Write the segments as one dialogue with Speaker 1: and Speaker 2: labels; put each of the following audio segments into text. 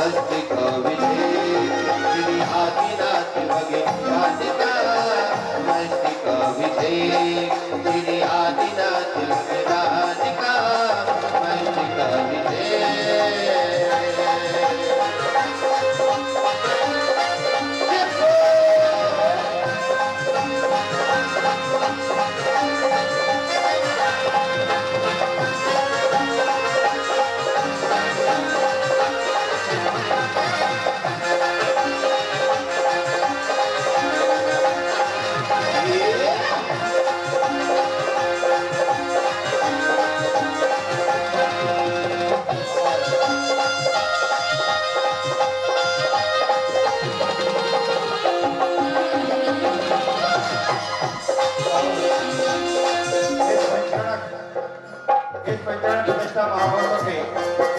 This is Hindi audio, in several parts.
Speaker 1: मस्तिक विजय श्री आदिनाथ भगवान का मस्तिक विजय श्री आदिनाथ भगवान का मस्तिक विजय।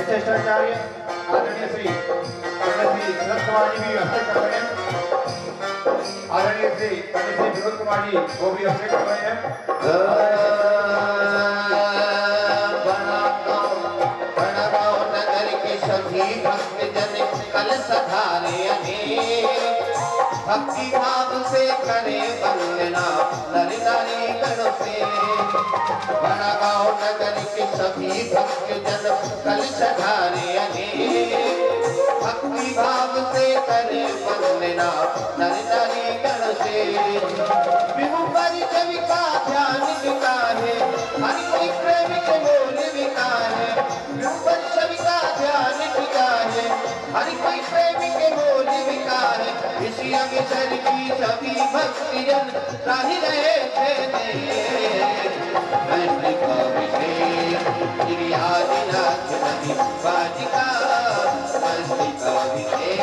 Speaker 2: विशिष्टाचार्य आदरणीय श्री पंडित श्री शरद कुमार जी भी हस्ते कर रहे हैं। आदरणीय श्री पंडित श्री विनोद कुमार जी वो भी हस्ते कर रहे हैं।
Speaker 1: बनगांव नगर के सभी भक्तजन कल सधारे भक्ति भाव से करे वंदना नर नारी गण से। बनगांव नगर के सभी भक्तजन कल सधारे भक्ति भाव से करे वंदना नर नारी गण से। विभु परिचय का ध्यान विका है हर कोई प्रेम के बोल विका है। विभु परिचय का ध्यान विका है हर कोई प्रेम के बोल विका है। इसी अवसर की सभी भक्तजन राही रहे थे मस्तिक विजय श्री आदिनाथ भगवान का मस्तिक विजय।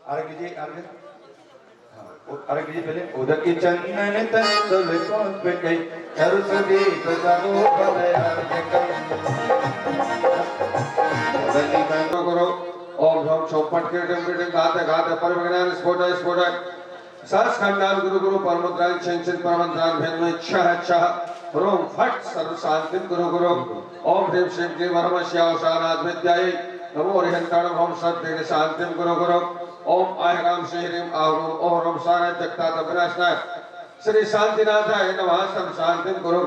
Speaker 2: अर्घ जी अर्घ जी पहले उदक चंदन तंदुल कौन पे गई चारु सुदीप जानो पवे अर्घ बलि में करो ओम हम चौपट के डंडे गाते गाते परमज्ञान स्फोट सास खंडान गुरु गुरु परमद्रान चंचन परमद्रान भेद में छह रोम फट सर्व शांति गुरु ओम ह्रीं श्रीं क्लीं परमश्याम शानाद विद्याय नमो हरिहंताणं ओम सत्य शांतिं गुरु ओम आयराम श्री ह्रीं आवरूम ओम रम सारा जगता तपनाशनाय श्री शांतिनाथाय नमः सर्व शांतिं गुरु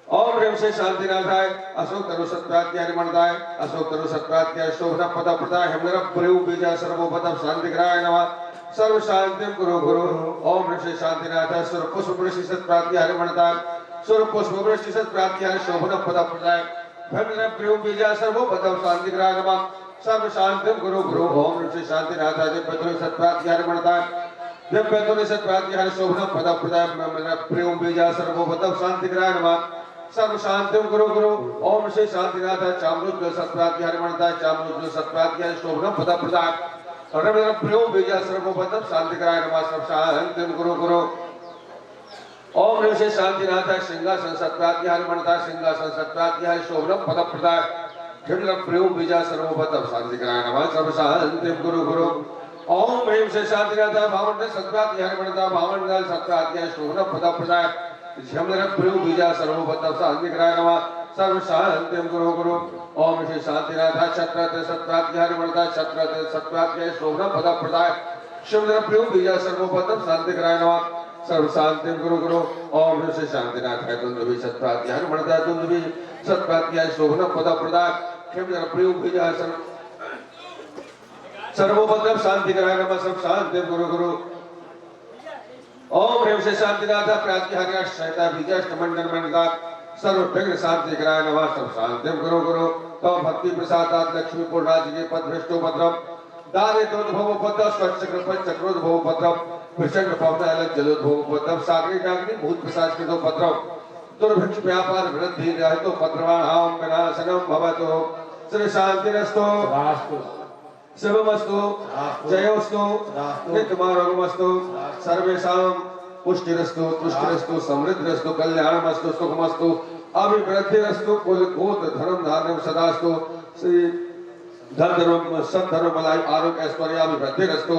Speaker 2: ओम ह्रीं श्री शांतिनाथाय अशोक तरु सत्प्रात्याय मनदाय अशोक तरु सत्प्रात्याय शोभन पद प्रदाय हमनर प्रयोग बीजा सर्वोपतम शांतिग्राय नमः सर्व शांतिं गुरु ओम ह्रीं श्री शांतिनाथाय सर्व पुष्प वृष्टि सत्प्रात्याय मनदाय सर्व पुष्प वृष्टि सत्प्रात्याय शोभन पद प्रदाय हमनर प्रयोग बीजा सर्वोपतम शांतिग्राय नमः सर्व शांति गुरु ओम ह्रीं श्री शांतिनाथाय दिव्यतुल सत्प्रात्याय मनदाय दिव्यतुल सत्प्रात्याय शोभन पद प्रदाय हमनर प्रयोग बीजा सर्वोपतम शांतिग्राय नमः सर्व शांति गुरु ओम श्री शांतिनाथाय चामरुद्र सत्प्रात्याय मनदाय चामरुद्र सत्प्रात्याय शोभन पद प्रदाय हमनर प्रयोग बीजा सर्वोपतम शांतिग्राय नमः सर्व शांति गुरु ओम ह्रीं श्री शांतिनाथाय सिंहासन सत्प्रात्याय मनदाय सिंहासन सत्प्रात्याय शोभन पद प्रदाय हमनर प्रयोग बीजा सर्वोपतम शांतिग्राय नमः सर्व शांति गुरु ओम ह्रीं श्री शांतिनाथाय भावंड सत्प्रात्याय मनदाय भावंड सत्प्रात्याय शोभन पद प्रदाय हमनर प्रयोग बीजा सर्वोपतम शांतिग्राय नमः सर्व शांति गुरु ओम श्री शांतिनाथाय छत्रते सत्प्रात्याय मनदाय छत्रते सत्प्रात्याय शोभन पद प्रदाय हमनर प्रयोग बीजा सर्वोपतम शांतिग्राय नमः सर्व शांति गुरु ओम ह्रीं श्री शांतिनाथाय दुंदुभि सत्प्रात्याय मनदाय दुंदुभि सत्प्रात्याय शोभन पद प्रदाय हमनर प्रयोग बीजा सर्वोपतम शांतिग्राय नमः सर्व शांति गुरु ओम ह्रीं श्री शांतिनाथाय प्रात्याय शैता बीजाष्ट मंडन मनदाय सर्व विघ्न शांतिग्राय नमः सर्व शांति गुरु तव भक्ति प्रसादात लक्ष्मी पूर्णाजी के पद भ्रष्टोपद्रव दारे दोद्भव पद स्वच्छ कृपा चक्रोद्भव पद्रव प्रचंड पवनालक जलोद्भोग सागरी जागरी भूत पिशाच के दो पत्रव दुर्भिक्ष व्यापार वृद्धि रहतो पत्रवाणाम विनाशनम भवतो श्री शांतिरस्तो शिवमस्तु जयोस्तु नित्यमारोगमस्तु सर्वेषां पुष्टिरस्तु तुष्टिरस्तु समृद्धिरस्तु कल्याणमस्तु सुखमस्तु अभिवृद्धिरस्तु कुल गोत्र धर्म धार्म सदास्तु श्री धर्म सद्धर्म बलाई आरोग्य ऐश्वर्य अभिवृद्धिरस्तु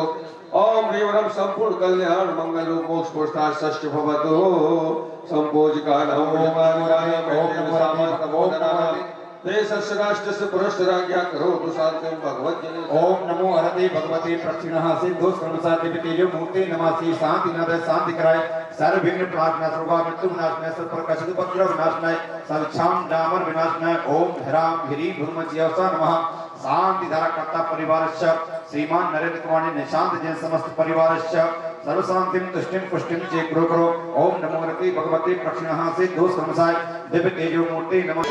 Speaker 2: ओम ह्रीं संपूर्ण कल्याण मंगल मोक्ष पुरुषार्थ षष्ठ भवतु संपूजिका नमो नमामि ओम नमो सामर्थ्य देशस्य राष्ट्रस्य पुरस्ताराज्ञा करोतु शान्तिं भगवद्गीते
Speaker 3: ओम नमो हरते भगवते प्रक्षिणः सिद्धो कर्मसाध्य तेजो मूर्ते नमस्ते शांति नद शांति कराय सर्व विघ्न प्रार्थना सर्वा मृत्यु विनाशनाय सब प्रकार उपद्रव विनाशनाय सर्वक्षाम डामर विनाशनाय ओम ह्रां ह्रीं भूर्मज्यवसा नमः शांति धारा कर्ता परिवारस्य श्रीमान नरेंद्र कुमार निशांत जैन समस्त परिवारस्य सर्व शांतिं तुष्टिं पुष्टिं चे गुरु करो ओम नमो हरते भगवते प्रक्षिणः सिद्धो कर्मसाय दिव्य तेजो मूर्ते नमः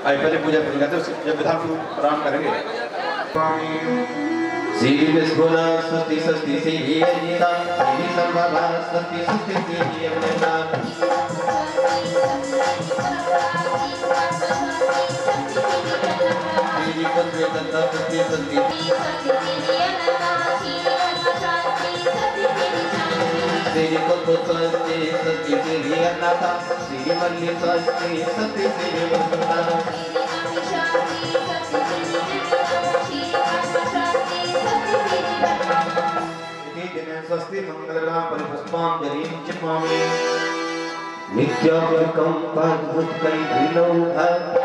Speaker 3: आई पहले पूजा पूरी करते हैं जब विधान स्वरूप प्रणाम करेंगे
Speaker 1: श्री विष्णुना स्तुति स्तुति से ही अनिता श्री संभवा स्तुति स्तुति से ही अनिता श्री पुत्र दत्त स्तुति स्तुति श्री पुत्र स्तुति स्तुति से ही अनिता श्री मल्ली स्तुति स्तुति से ही अनिता
Speaker 3: स्वस्ति मंगलग्राम परिपुष्पां जरीं चिपामि
Speaker 1: नित्यावकं पादुत्कैलो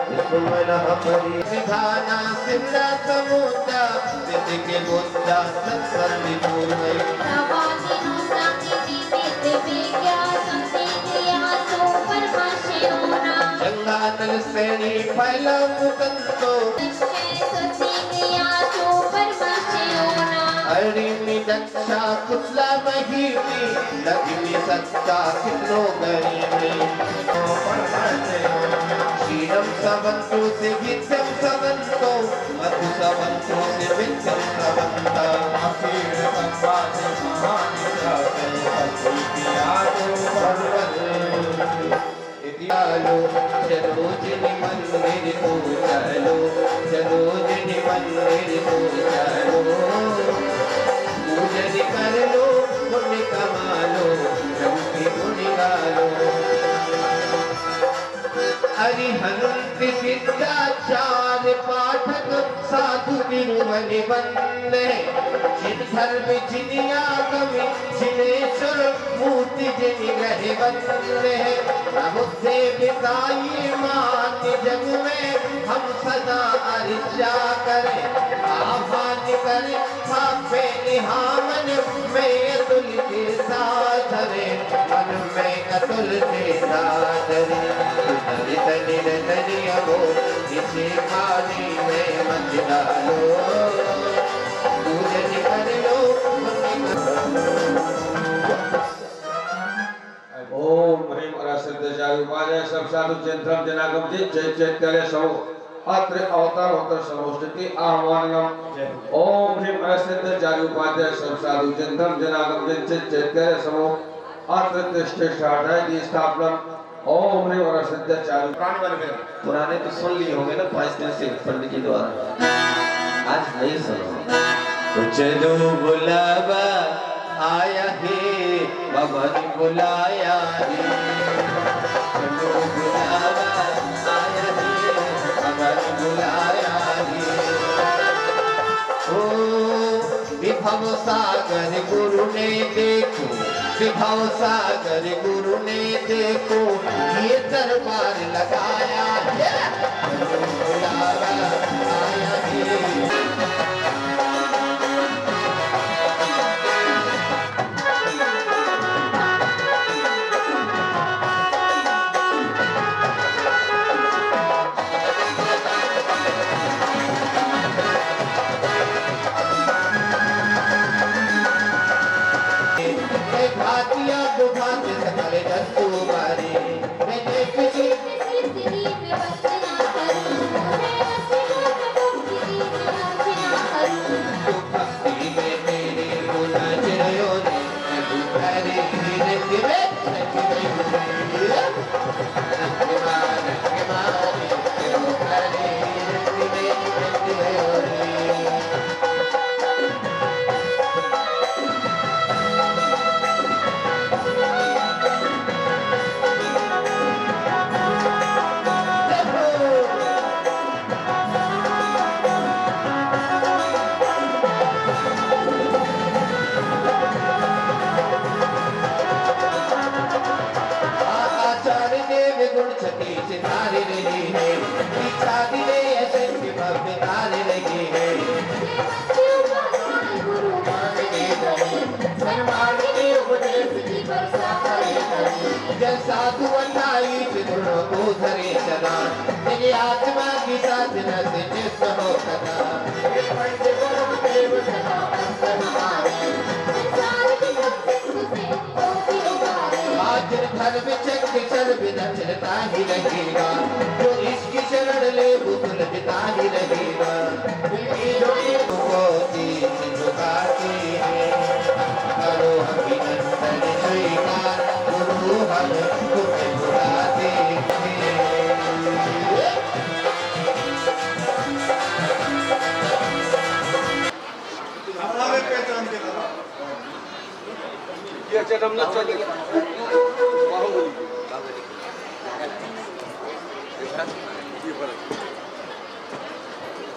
Speaker 1: विश्वमनः परिधाना सिद्धासमुद्रा सिद्धिके बुद्धा सत्सर्विपूर्वै
Speaker 4: नवादिनो संगीति विद्या संगीतिया सो परमाशयोना
Speaker 1: जंगातल श्रेणी फैला मुकंतो
Speaker 4: संगीतिया सो परमाशयोना
Speaker 1: हरिणी दक्षा कुशला महीमी लक्ष्मी सत्ता कितनो गरीबी क्षीरम सवंतो से विद्यम सवंतो मधु सवंतो से विद्यम सवंता चलो सरोजिनी मंदिर को चलो सरोजिनी मंदिर को चलो पूजन कर लो पुण्य कमा लो प्रभु की गुण गा लो हरिहंत विद्याचार पाठक साधु निर्मल वंदे जिन धर्म जिन आगम जिनेश्वर मूर्ति जिन ग्रह वंदे प्रबुद्धे बिताई मान जग में हम सदा अर्चा करें आह्वान करें थापे निहामन में अतुल के साथ रे मन में अतुल के साथ रे निरंजनिया हो इसे खाने में मत डालो पूजन कर लो
Speaker 2: ओम ह्रीं अरसिद्धचार्य उपाध्याय सब साधु चिंतन जनागम जी जय चैत्य सौ अत्र अवतार अवतार समष्टि आह्वानम ओम ह्रीं अरसिद्धचार्य उपाध्याय सब साधु चिंतन जनागम जी जय चैत्य सौ अत्र तिष्ठिष्ठाय दी स्थापना ओम ह्रीं अरसिद्धचार्य
Speaker 3: पुराने वाले में
Speaker 1: पुराने तो सुन लिए होंगे ना 5 दिन से पंडित जी द्वारा आज नहीं सुनो चलो बुलावा आया है बाबा ने बुलाया है चलो बुलावा आया है बाबा ने बुलाया है ओ विभव सागर गुरु ने देखो विभव सागर गुरु ने देखो ये दरबार लगाया है चलो बुलावा आया है भातिया दुभाग्य सकल जंतु मारे मैं देख जी
Speaker 4: सिद्धि में वंदना करूं
Speaker 1: ये आत्मा की साधना से निष्ठ हो सका ये पंचगुण देव सदा अंतर हमारे
Speaker 4: संसार के सब सुख से कोटि उबारे
Speaker 1: आज धर्म चक्र चल बिना चलता ही रहेगा जो इसकी शरण ले वो सुलझता ही रहेगा इनकी जोड़ी होती झुकाते हैं करो अभिनंदन स्वीकार गुरु हम तुम्हें बुलाते हैं
Speaker 2: ये चरम न चले बाहुबली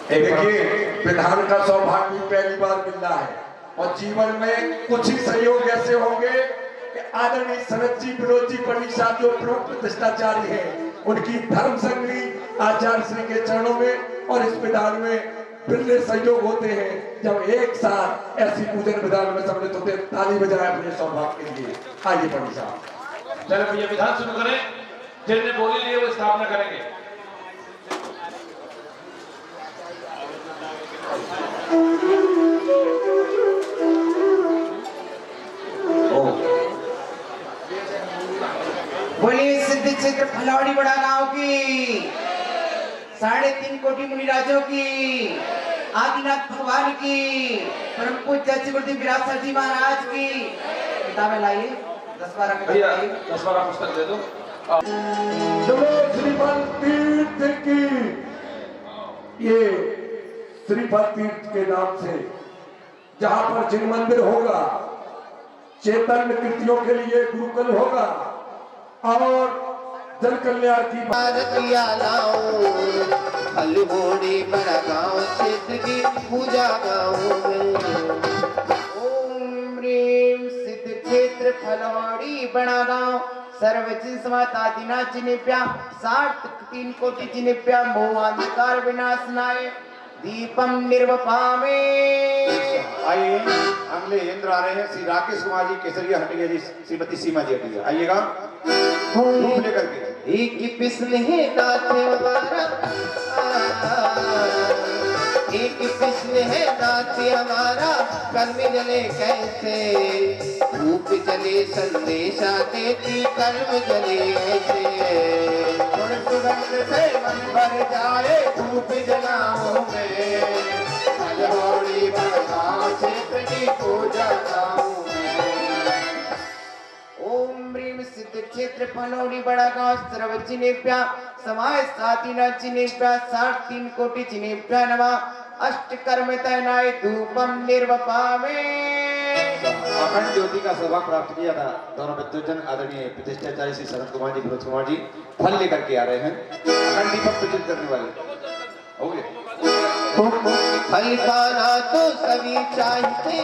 Speaker 5: देखिए विधान का सौभाग्य पहली बार मिल रहा है और जीवन में कुछ ही सहयोग ऐसे होंगे कि आदरणीय सनत जी विनोद जी पंडित साहब जो प्रमुख प्रतिष्ठाचारी है उनकी धर्म संघी आचार्य श्री के चरणों में और इस विधान में बिरले सहयोग होते हैं जब एक साथ ऐसी पूजन विधान में सम्मिलित होते हैं ताली बजाए अपने सौभाग्य के लिए आइए पंडित साहब
Speaker 6: चलो भैया विधान शुरू करें जिनने बोली लिए वो स्थापना करेंगे
Speaker 7: बोलिए सिद्ध क्षेत्र फलौड़ी बड़ा गांव की 3.5 कोटि मुनिराजों की आदिनाथ भगवान की परम पूज्य गुरुदेव विरासत जी महाराज की किताबें लाइए 10-12
Speaker 6: भैया
Speaker 7: किताबें
Speaker 6: 10-12 पुस्तक दे दो
Speaker 5: चलो श्रीफल तीर्थ की ये श्रीफल तीर्थ के नाम से जहां पर जिन मंदिर होगा चैतन्य कृतियों के लिए गुरुकुल होगा और जन कल्याण की
Speaker 1: भारतिया लाओ हलवोड़ी बड़ा गाँव क्षेत्र की पूजा गाँव
Speaker 7: ओम ह्रीम सिद्ध क्षेत्र फलौड़ी बड़ा गांव सर्वजिन समाता दिना चिनिप्या 3 कोटि चिनिप्या मोहांधकार विनाशनाय दीपम निर्वपामे।
Speaker 3: आइए अगले इंद्र आ रहे हैं श्री राकेश कुमार जी केसरिया हटिया जी श्रीमती सीमा जी हटिया आइएगा धूप लेकर के
Speaker 1: एक पिछले नाथ हमारा एक पिछले है नाथ हमारा कर्म जले कैसे धूप जले संदेशा देती कर्म जले ऐसे सुगंध से मन भर जाए धूप जलाओ में हलवोड़ी बड़गांव क्षेत्र की पूजा गाऊं
Speaker 7: ओम ह्रीम सिद्ध क्षेत्र फलौड़ी बड़ा गांव सर्वजिनेभ्या समाज सातिना चिनेभ्या 3 कोटि चिनेभ्या नमः अष्ट कर्म तैनाय धूपम निर्वपामे।
Speaker 3: अखंड ज्योति का सौभाग्य प्राप्त किया था दोनों विद्वजन आदरणीय प्रतिष्ठाचार्य श्री शरद कुमार जी विनोद कुमार जी फल लेकर के आ रहे हैं अखंड दीपक प्रज्वलित करने वाले हो गए
Speaker 1: फल पाना तो सभी चाहते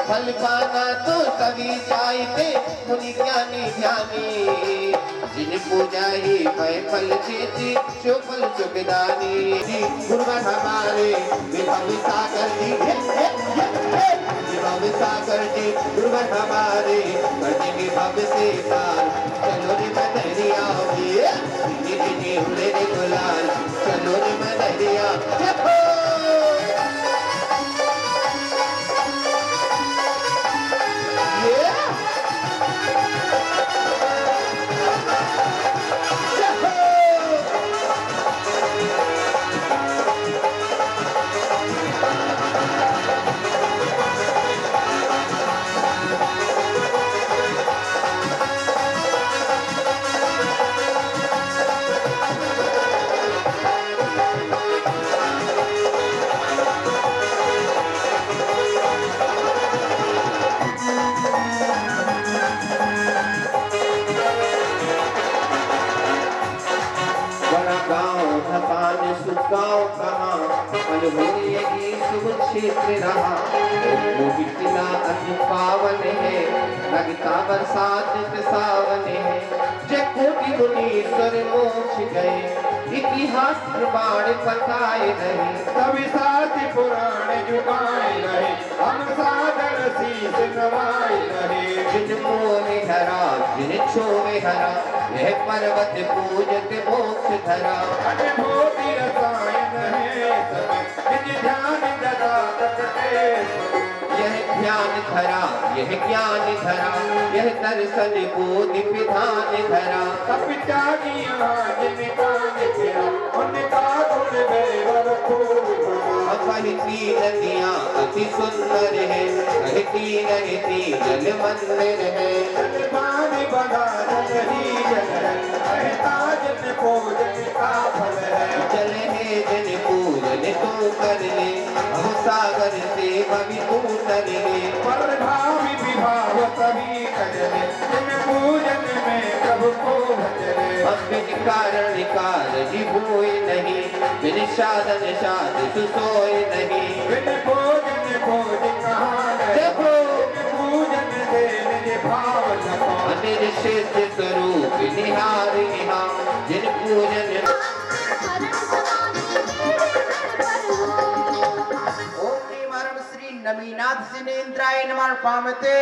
Speaker 1: फल पाना तो सभी चाहते मुनि ज्ञानी ध्यानी जिन पूजा ही मैं फल देती जो फल सुखदानी गुरुवर हमारे विभव सागर जी विभव सागर जी गुरुवर हमारे बड़े विभव से पार चलो रे मदरिया उड़े रे गुलाल चलो रे मदरिया क्षेत्र रहा वो बिकला अति पावन है लगता बरसात के सावन है जय कोटि मुनीश्वर मोक्ष गए इतिहास प्रमाण बताए नहीं
Speaker 3: कवि साथी पुराण जुगाए रहे हम सागर शीस नवाए रहे
Speaker 1: जिन मोह में हरा जिन छो में हरा यह पर्वत पूजत मोक्ष धरा
Speaker 3: अनुभूति रसायन है सब निज ध्यान ददा तपते
Speaker 1: यह ध्यान धरा यह ज्ञान धरा यह दर्शन बोधि विधान धरा
Speaker 3: तप त्यागी यहाँ जिनका निकला उनका गुण वैभव खूब बड़ा
Speaker 1: कहती नदियाँ अति सुंदर है कहती रहती जल मंदिर है
Speaker 3: जलपान बगा जल ही जल है कहता जन पूजन का फल है
Speaker 1: जल है जन पूजन तू कर ले भव सागर से भवि तू तर ले
Speaker 3: पर भावी विभाव सभी कर ले जन पूजन में प्रभु को भजले
Speaker 1: हम बिन कारण कारज होय नहीं बिन साधन साध सोय नहीं
Speaker 3: बिन भोजन भोज कहाँ गए
Speaker 1: देखो
Speaker 3: पूजन दे निज भाव जपो
Speaker 1: अनिल सिद्ध स्वरूप निहार निहार जिन पूजन
Speaker 4: शरण समाधि तेरे घर पर हो।
Speaker 7: ओम प्रेमानंद श्री नमीनाथ जिनेन्द्राय नमः पामते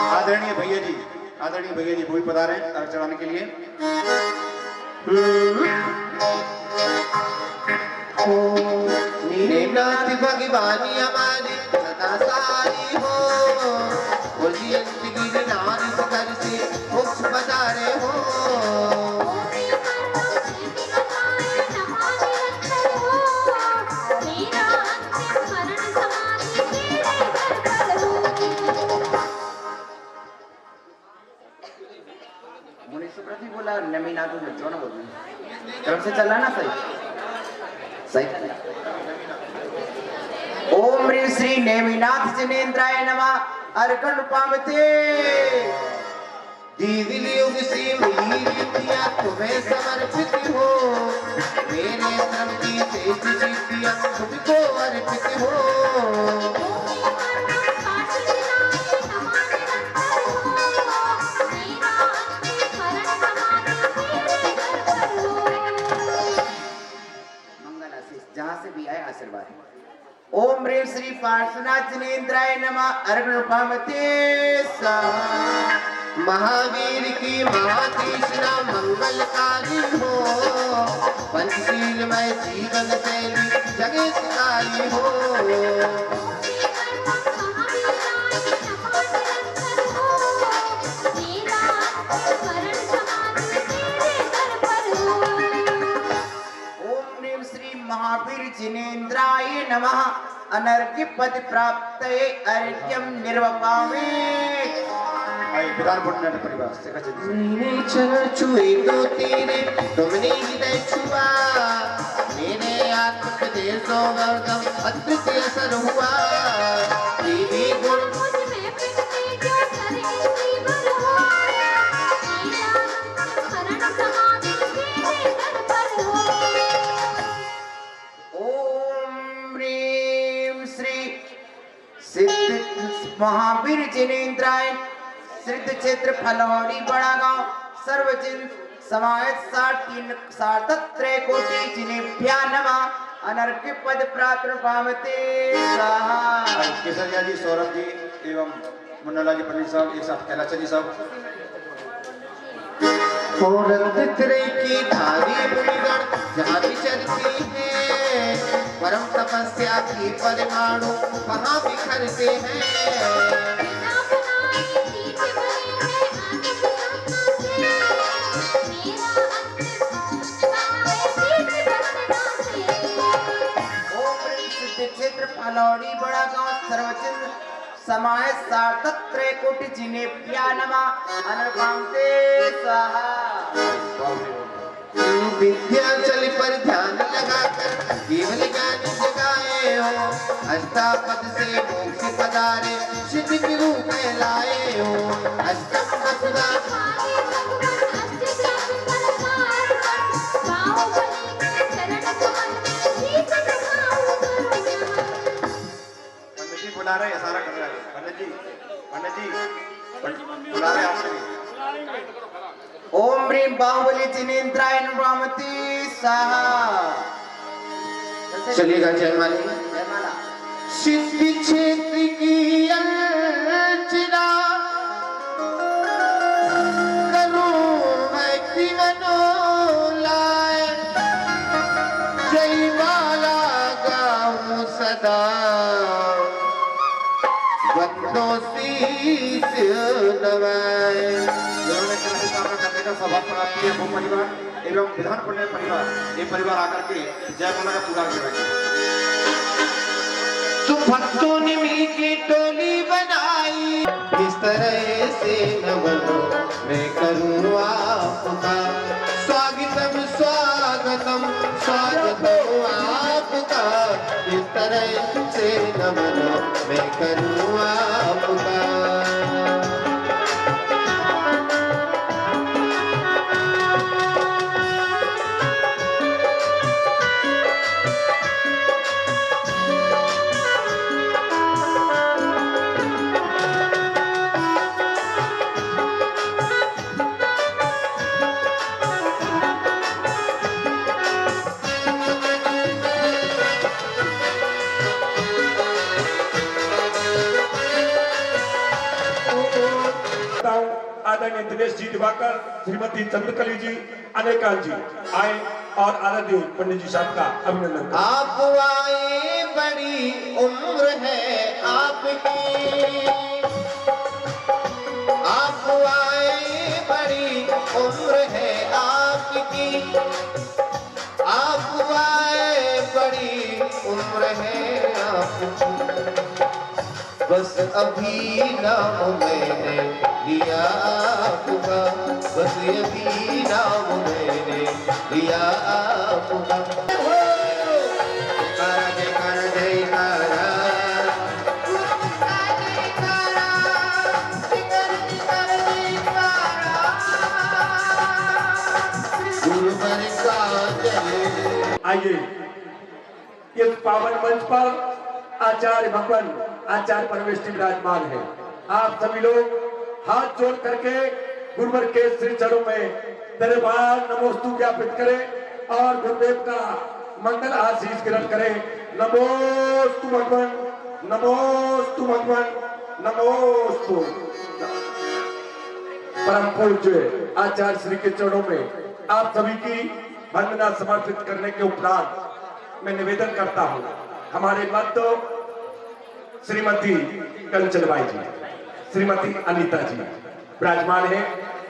Speaker 3: आदरणीय भैया जी भूमि पधारे अर्घ चढ़ाने के लिए
Speaker 1: नीनाथ भगवानी हमारी सदा सारी हो बोली गिरी नारी कर से मोक्ष पधारे हो
Speaker 4: ओमी परम प्रीति बताए नमामि रत्तर हो। मेरा अंतिम शरण समाधि तेरे घर पर हो।
Speaker 7: मुनि सुप्रति बोला नमीनाथ में जो ना बोल तरफ से चलना ना सही चलना ओम ह्रीं श्री नेमिनाथ जिनेन्द्राय नमः अर्घन पामते
Speaker 1: दीविल युग से मेरी रीतियाँ तुम्हें समर्पित हो मेरे श्रम की शेष रीतियाँ तुमको अर्पित हो
Speaker 4: ओमी परम काट दिलाए नमामि रत्तर हो। मेरा अंतिम शरण समाधि तेरे घर पर हो।
Speaker 7: मंगल आशीष जहां से भी आए आशीर्वाद ओम ह्रीं श्री पार्श्वनाथ जिनेन्द्राय नमः अर्घन पामते स्वाहा
Speaker 1: महावीर की महाकृष्णा मंगलकारी हो पंचशीलमय जीवन शैली जगतकारी हो
Speaker 4: ओमी परम महावीराय नमामि रत्तर हो। मेरा अंतिम शरण समाधि तेरे घर पर हो।
Speaker 7: ओम ह्रीं श्री महावीर जिनेन्द्राय नमः अनर्घ्य पद प्राप्त अर्घ्यम निर्वपामे
Speaker 3: आई विधान भट्ट परिवार से कच्चे
Speaker 1: मेरे चरण छुए तो तेरे तुमने हृदय छुआ मेरे आत्मदेश गौतम अद्भुत असर हुआ देवी गुण
Speaker 4: मुझ में प्रगति जो करे जीवन हो। मेरा अंतिम शरण समाधि तेरे घर पर हो।
Speaker 7: ओम ह्रीं श्री सिद्ध महावीर जिनेन्द्राय सिद्ध क्षेत्र फलौड़ी बड़ा गांव सर्वजन समायत 63 कोटि जिनेभ्या नमः अनर्घ्य पद प्राप्त पावते स्वाहा
Speaker 3: केसरिया जी सौरभ जी एवं मुन्नालाल जी पंडित साहब एक साथ कैलाश जी साहब
Speaker 1: औरत की धारी बुलगण जहाँ विचरती है परम तपस्या की परमाणु वहाँ बिखरते हैं
Speaker 4: बिना बनाए दीप बने हैं अनंत ब्रह्म से। मेरा अंतिम बनाए दीप बसना से।
Speaker 7: ओम ह्रीं सिद्ध क्षेत्र फलौड़ी बड़ा गांव सर्वजन समाय 63 कोटि जिनेभ्या नमः अनर्घांते स्वाहा
Speaker 1: विद्याचल पर ध्यान लगाकर केवल ज्ञान जगाए हो अष्टापद से मोक्ष पधारे सिद्ध की रूप लाए हो अष्टम वसुधा
Speaker 4: आगे भगवान अष्ट ग्रह परमार पर बाहुबली के चरण कमल में शीश झुकाऊं करूं नमन।
Speaker 3: पंडित जी बुला रहे हैं सारा कर रहे हैं पंडित जी बुला रहे हैं आपसे भी
Speaker 7: ओम ह्रीं बाहुबली जिनेन्द्राय नमः स्वाहा
Speaker 1: चलिएगा जयमाली
Speaker 7: जयमाला
Speaker 1: सिद्धि क्षेत्र की अर्चना करूं मैं बंदों शीश नवाए।
Speaker 3: जिन्होंने कल स्थापना करने का सौभाग्य प्राप्त किया वो परिवार एवं विधान पढ़ने परिवार ये परिवार आकर के जय माला का पूरा करेंगे।
Speaker 1: तो भक्तों ने मिलके टोली बनाई, इस तरह से न बनो मैं करूँ आपका स्वागतम स्वागतम स्वागतम आपका, इस तरह से न बनो मैं करूँ आपका।
Speaker 5: आदरणीय दिनेश जी दिवाकर, श्रीमती चंद्रकली जी, अनेकाल जी आए और आराध्य पंडित जी साहब का अभिनंदन करें।
Speaker 1: आप आए बड़ी उम्र है आपकी, आप आए बड़ी उम्र है आपकी, आप आए बड़ी उम्र है आपकी, बस अभी नाम मैंने लिया आपका, बस अभी नाम मैंने लिया आपका। जयकारा जयकारा जयकारा, गुरुवर का जय।
Speaker 5: आइए इस पावन मंच पर आचार्य भगवान आचार्य परमेष्टि विराजमान है। आप सभी लोग हाथ जोड़ करके गुरुवर के श्री चरणों में दरबार नमोस्तु ज्ञापित करें और गुरुदेव का मंगल आशीष ग्रहण करें। नमोस्तु भगवान, नमोस्तु भगवान, नमोस्तु। परम पूज्य आचार्य श्री के चरणों में आप सभी की वंदना समर्पित करने के उपरांत मैं निवेदन करता हूँ, हमारे मत श्रीमती कंचनबाई जी, श्रीमती अनीता जी विराजमान है।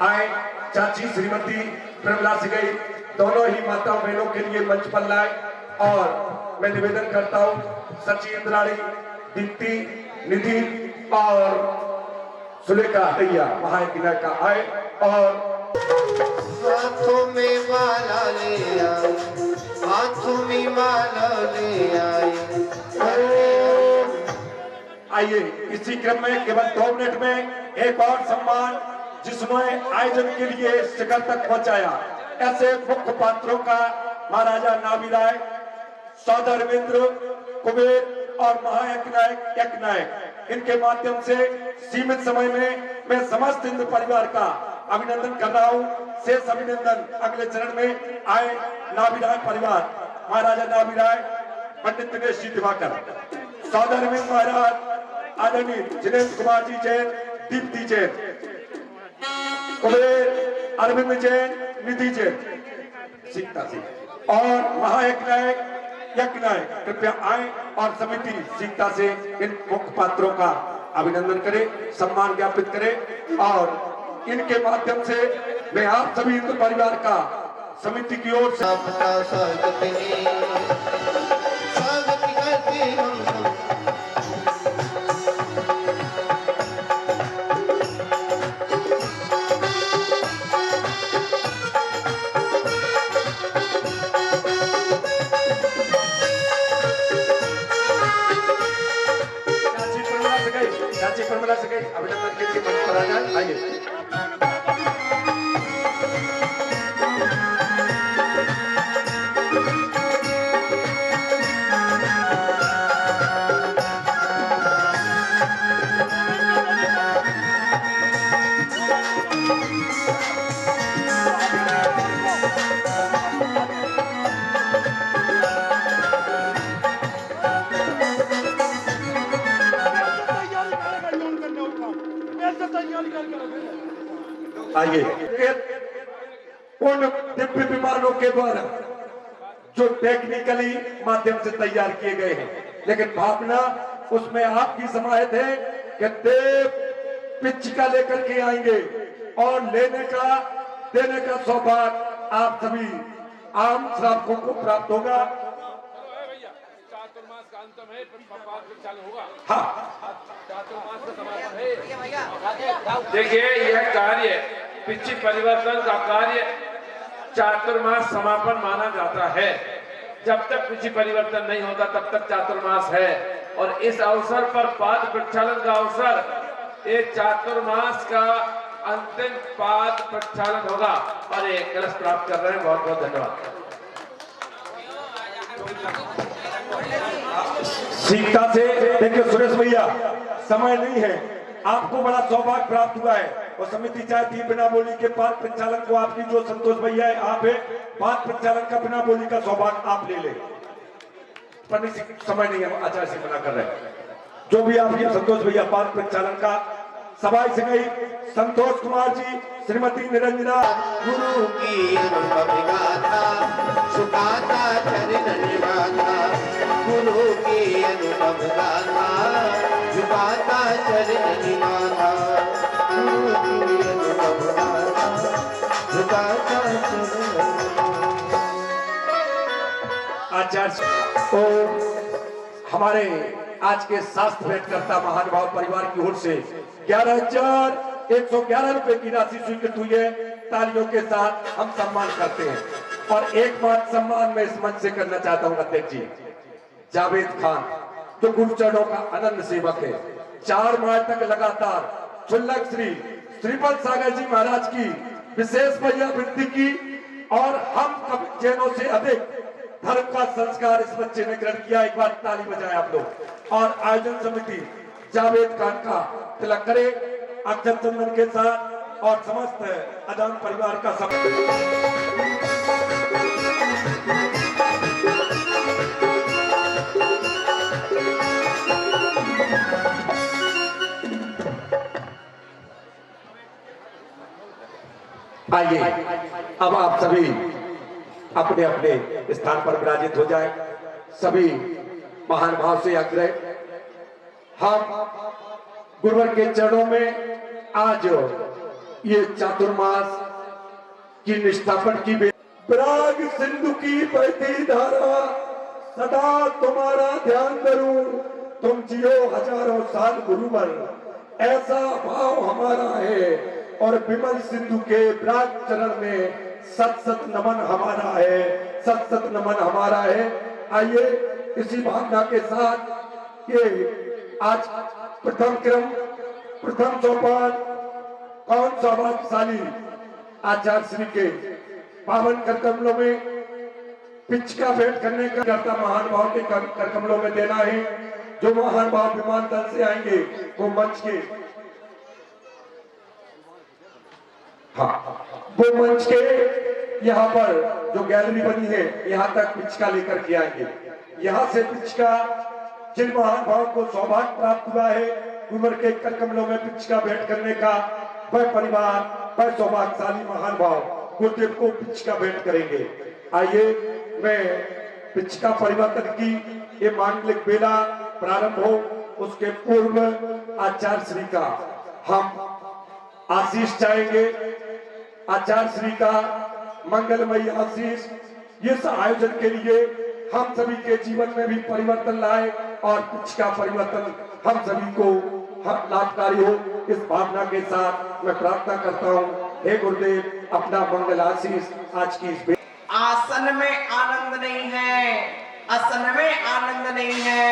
Speaker 5: आए चाची श्रीमती प्रमिला सिगई दोनों ही माताओं बहनों के लिए मंच पर लाए और मैं निवेदन करता हूँ सची इंद्राणी, दीप्ति, निधि और सुलेखा हटैया महायज्ञ का आए और
Speaker 1: हाथों में माला ले आई, हाथों में माला ले आई।
Speaker 5: आइए इसी क्रम में केवल 2 मिनट में एक और सम्मान जिसने आयोजन के लिए शिखर तक पहुंचाया, ऐसे मुख्य पात्रों का महाराजा नाभिराय, सौदर रविंद्र, कुबेर और महायज्ञ नायक, इनके माध्यम से सीमित समय में मैं समस्त हिंदू परिवार का अभिनंदन कर रहा हूँ। शेष अभिनंदन अगले चरण में आए नाभिराय परिवार, महाराजा नाभिराय, पंडित दिनेश जी दिवाकर, सौदर रविंद्र महाराज, आदरणीय जिनेन्द्र कुमार जी जैन, दीप्ति जैन, कुबेर अरविंद जैन, निधि जैन, सीता सिंह और महायज्ञ नायक कृपया आए और समिति सीता से इन मुख्य पात्रों का अभिनंदन करें, सम्मान ज्ञापित करें और इनके माध्यम से मैं आप सभी हिंदू परिवार का समिति की ओर से
Speaker 1: आपका स्वागत है, स्वागत करते हम सब।
Speaker 5: चाची प्रमिला से गई अभिनंदन के लिए मंच पर आ जाए। आइए आइए उन दिव्य विमानों के द्वारा जो टेक्निकली माध्यम से तैयार किए गए हैं, लेकिन भावना उसमें आपकी समाहित है कि देव पिच्चिका लेकर के आएंगे और देने का सौभाग्य आप सभी आम श्रावकों को प्राप्त होगा।
Speaker 6: चातुर्मास का अंतम है, पाद प्रक्षालन होगा।
Speaker 5: हाँ,
Speaker 6: चातुर्मास का समापन है। देखिए, यह कार्य पिच्ची परिवर्तन का कार्य चातुर्मास समापन माना जाता है। जब तक पिच्ची परिवर्तन नहीं होता तब तक चातुर्मास है, और इस अवसर पर पाद प्रक्षालन का अवसर, ये चातुर्मास का अंतिम पाद प्रक्षालन होगा और एक कलश प्राप्त कर रहे हैं। बहुत बहुत धन्यवाद।
Speaker 5: सीखता से देखिए सुरेश भैया, समय नहीं है, आपको बड़ा सौभाग्य प्राप्त हुआ है और समिति चाहती है बिना बोली के पाद प्रक्षालन को आपकी जो संतोष भैया है आप है, पाद प्रक्षालन का बिना बोली का सौभाग्य आप ले ले। पर समय नहीं है, आचार्य से मना कर रहे हैं। जो भी आपकी संतोष भैया पाद प्रक्षालन का सभा से गई संतोष कुमार जी, श्रीमती निरंजना।
Speaker 1: गुरु की अनुभव गाथा सुखाता चरण निवाता, गुरु की अनुभव गाथा झुकाता चरण निवाता, गुरु की अनुभव गाथा झुकाता चरण।
Speaker 5: आचार्य और हमारे आज के शास्त्र भेंटकर्ता महानुभाव परिवार की ओर से 11,111 रुपए की राशि स्वीकृत हुई है। तालियों के साथ हम सम्मान करते हैं। और एकमात्र सम्मान मैं इस मंच से करना चाहता हूं अध्यक्ष जी, जावेद खान जो गुरुचरणों का अनंत सेवक है, 4 माह तक लगातार छुल्लक श्रीपद सागर जी महाराज की विशेष भैया वृद्धि की, और हम जैनों से अधिक धर्म का संस्कार इस बच्चे ने ग्रहण किया। एक बार ताली बजाएं आप लोग। और आयोजन समिति जावेद खान का तिलक करे अक्षत चंदन के साथ, और समस्त अदान परिवार का सब। आइए अब आप सभी अपने अपने स्थान पर विराजित हो जाए। सभी महान भाव से आग्रह, हम गुरुवर के चरणों में आज ये चातुर्मास की निष्ठापन की प्राग सिंधु की बहती धारा, सदा तुम्हारा ध्यान करूं, तुम जियो हजारों साल गुरुवर, ऐसा भाव हमारा है। और विमल सिंधु के प्राग चरण में सत सत नमन हमारा है, सत सत नमन हमारा है। आइए इसी भावना के साथ ये आज प्रथम क्रम प्रथम सोपान कौन सौभाग्यशाली आचार्य श्री के पावन कर कमलों में पिचका भेंट करने का करता महान भाव के कर कमलों में देना है। जो महान भाव विमानतल से आएंगे वो मंच के यहाँ पर जो गैलरी बनी है यहाँ तक पिचका लेकर के आएंगे। यहाँ से पिचका जिन महान भाव को सौभाग्य प्राप्त हुआ है उम्र के कर कमलों में पिचका भेंट करने का, वह परिवार वह सौभाग्यशाली महान भाव गुरुदेव को पिचका भेंट करेंगे। आइए मैं पिचका परिवर्तन की ये मांगलिक बेला प्रारंभ हो उसके पूर्व आचार्य श्री का हम आशीष चाहेंगे। आचार्य श्री का मंगलमयी आशीष इस आयोजन के लिए हम सभी के जीवन में भी परिवर्तन लाए और कुछ का परिवर्तन हम सभी को लाभकारी हो, इस भावना के साथ मैं प्रार्थना करता हूँ। हे गुरुदेव अपना मंगल आशीष आज की इस
Speaker 7: आसन में आनंद नहीं है, आसन में आनंद नहीं है,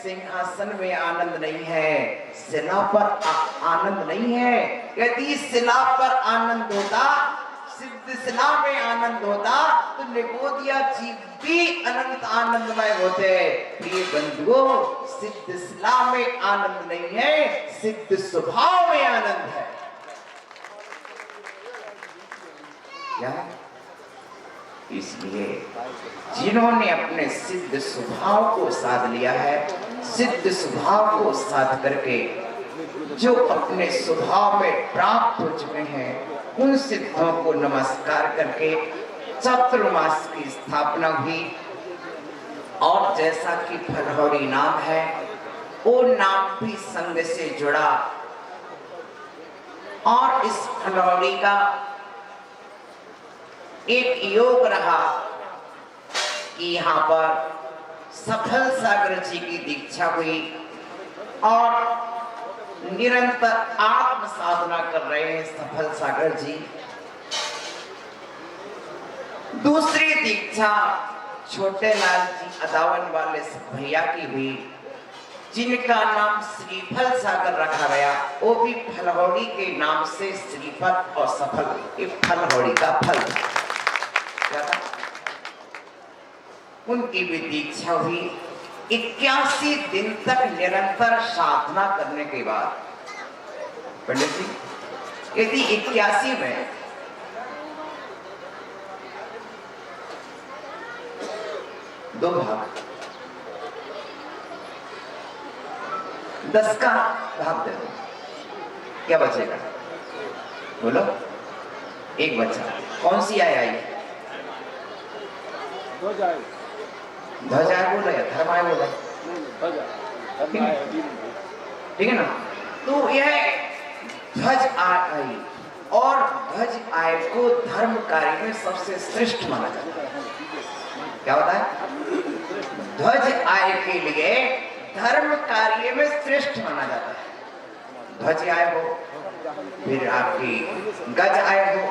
Speaker 7: सिंहासन में आनंद नहीं है, शिला पर आनंद नहीं है। यदि शिला पर आनंद होता, सिद्ध शिला में आनंद होता तो निगोदिया जीव भी अनंत आनंदमय होते। प्रिय बंधुओं, सिद्ध शिला में आनंद नहीं है, सिद्ध स्वभाव में आनंद है। क्या? इसलिए जिन्होंने अपने सिद्ध स्वभाव को साध लिया है, सिद्ध स्वभाव को साध करके जो अपने स्वभाव में प्राप्त हो चुके हैं, उन सिद्धों को नमस्कार करके चातुर्मास की स्थापना हुई। और जैसा कि फलहौरी नाम है, वो नाम भी संग से जुड़ा और इस फलौड़ी का एक योग रहा कि यहाँ पर सफल सागर जी की दीक्षा हुई और निरंतर आत्म साधना कर रहे हैं सफल सागर जी। दूसरी दीक्षा छोटे लाल जी अदावन वाले भैया की हुई, जिनका नाम श्रीफल सागर रखा गया। वो भी फलहौड़ी के नाम से श्रीफल और सफल, ये फलहौड़ी का फल क्या था? उनकी भी दीक्षा हुई। 81 दिन तक निरंतर साधना करने के बाद पंडित जी, यदि 81 में दो भाग 10 का भाग दे दो, क्या बचेगा? बोलो। एक बच्चा, कौन सी आई? ध्वज आय बोला या धर्म आय बोला? ठीक है ना? तो यह ध्वज आई और ध्वज आय को धर्म कार्य में सबसे श्रेष्ठ माना जाता है। क्या होता है? ध्वज आय के लिए धर्म कार्य में श्रेष्ठ माना जाता है। ध्वज आय हो, फिर आपकी गज आय हो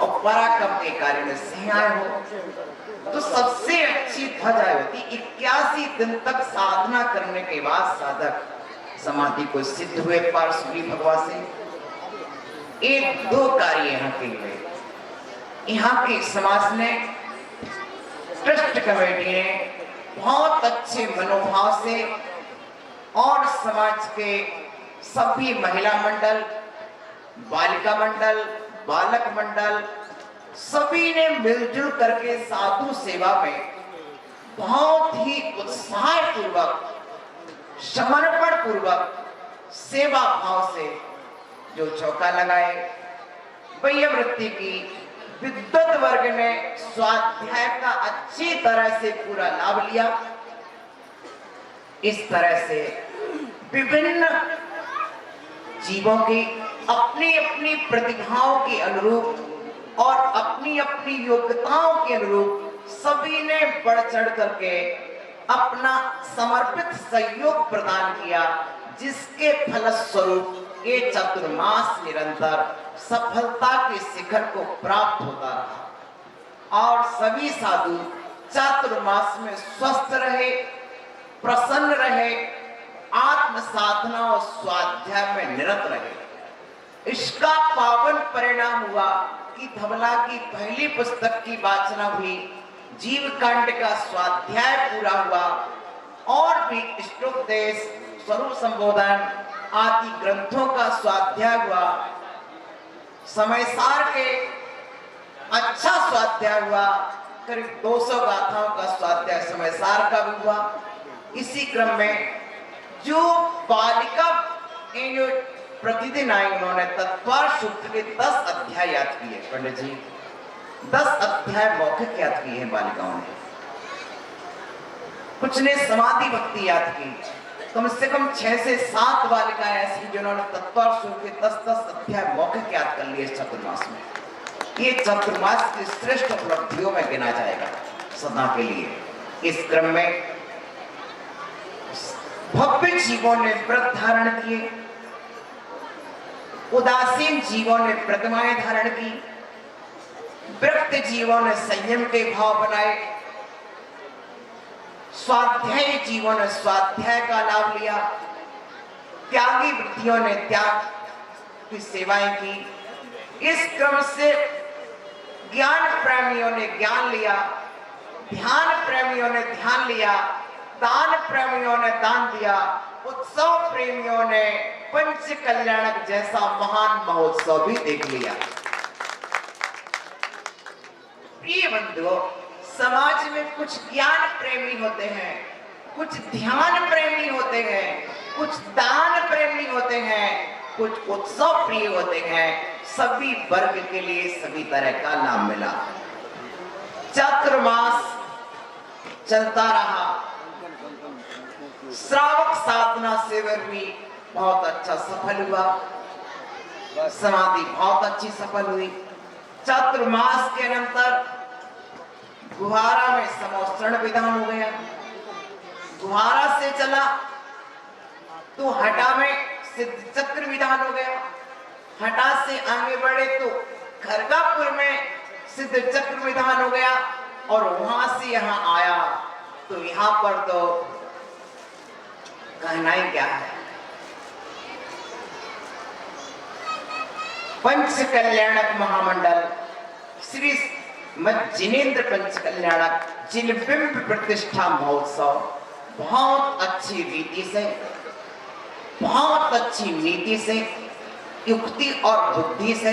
Speaker 7: और पराक्रम के कार्य में सिंह आय हो, तो सबसे अच्छी ध्वज आय होती। 81 दिन तक साधना करने के बाद साधक समाधि को सिद्ध हुए पार्श्वी भगवान से। एक दो कार्य यहाँ के हुए। यहाँ के समाज ने, ट्रस्ट कमेटी ने बहुत अच्छे मनोभाव से और समाज के सभी महिला मंडल, बालिका मंडल, बालक मंडल सभी ने मिलजुल करके साधु सेवा में बहुत ही उत्साह पूर्वक, समर्पण पूर्वक, सेवा भाव से जो चौका लगाए। वैयवृत्ति की विद्वत वर्ग ने स्वाध्याय का अच्छी तरह से पूरा लाभ लिया। इस तरह से विभिन्न जीवों की अपनी अपनी प्रतिभाओं के अनुरूप और अपनी अपनी योग्यताओं के अनुरूप सभी ने बढ़ चढ़ करके अपना समर्पित सहयोग प्रदान किया, जिसके फलस्वरूप ये चतुर्मास निरंतर सफलता के शिखर को प्राप्त होता रहा और सभी साधु चतुर्मास में स्वस्थ रहे, प्रसन्न रहे, आत्म साधना और स्वाध्याय में निरत रहे। इसका पावन परिणाम हुआ कि धवला की पहली पुस्तक की वाचना हुई, जीव कांड का स्वाध्याय पूरा हुआ और भी इष्टोपदेश, स्वरूप संबोधन आदि ग्रंथों का स्वाध्याय हुआ। समय सार के अच्छा स्वाध्याय हुआ, करीब 200 गाथाओं का स्वाध्याय समय सार का भी हुआ। इसी क्रम में जो बालिका प्रतिदिन आई, उन्होंने तत्वार सूत्र के 10 अध्याय याद किए। पंडित जी 10 अध्याय मौखिक याद किए हैं बालिकाओं ने। कुछ ने समाधि भक्ति याद की। कम से कम 6 से 7 बालिकाएं ऐसी जिन्होंने तत्वार सूत्र के 10 अध्याय मौखिक याद कर लिए इस चतुर्मास में। ये चतुर्मास की श्रेष्ठ उपलब्धियों में गिना जाएगा सदा के लिए। इस क्रम में भव्य जीवों ने व्रत धारण किए, उदासीन जीवों ने प्रतिमाएं धारण की, विरक्त जीवों ने संयम के भाव बनाए, स्वाध्यायी जीवों ने स्वाध्याय का लाभ लिया, त्यागी वृत्तियों ने त्याग की सेवाएं की। इस क्रम से ज्ञान प्रेमियों ने ज्ञान लिया, ध्यान प्रेमियों ने ध्यान लिया, दान प्रेमियों ने दान दिया, उत्सव प्रेमियों ने पंच कल्याणक जैसा महान महोत्सव भी देख लिया। प्रिय बंधुओं, समाज में कुछ ज्ञान प्रेमी होते हैं, कुछ ध्यान प्रेमी होते हैं, कुछ दान प्रेमी होते हैं, कुछ उत्सव प्रिय होते हैं। सभी वर्ग के लिए सभी तरह का लाभ मिला। चतुर्मास चलता रहा। श्रावक साधना सेवन भी बहुत अच्छा सफल हुआ, समाधि बहुत अच्छी सफल हुई। चातुर्मास के अनंतर गुहारा में समोषण विधान हो गया, गुहारा से चला तो हटा में सिद्ध चक्र विधान हो गया, हटा से आगे बढ़े तो खरगापुर में सिद्ध चक्र विधान हो गया, और वहां से यहां आया तो यहां पर तो कहना ही क्या है। पंच कल्याणक महामंडल श्री जिनेन्द्र पंच कल्याणक जिलबिंब प्रतिष्ठा महोत्सव बहुत अच्छी रीति से, बहुत अच्छी नीति से, युक्ति और बुद्धि से,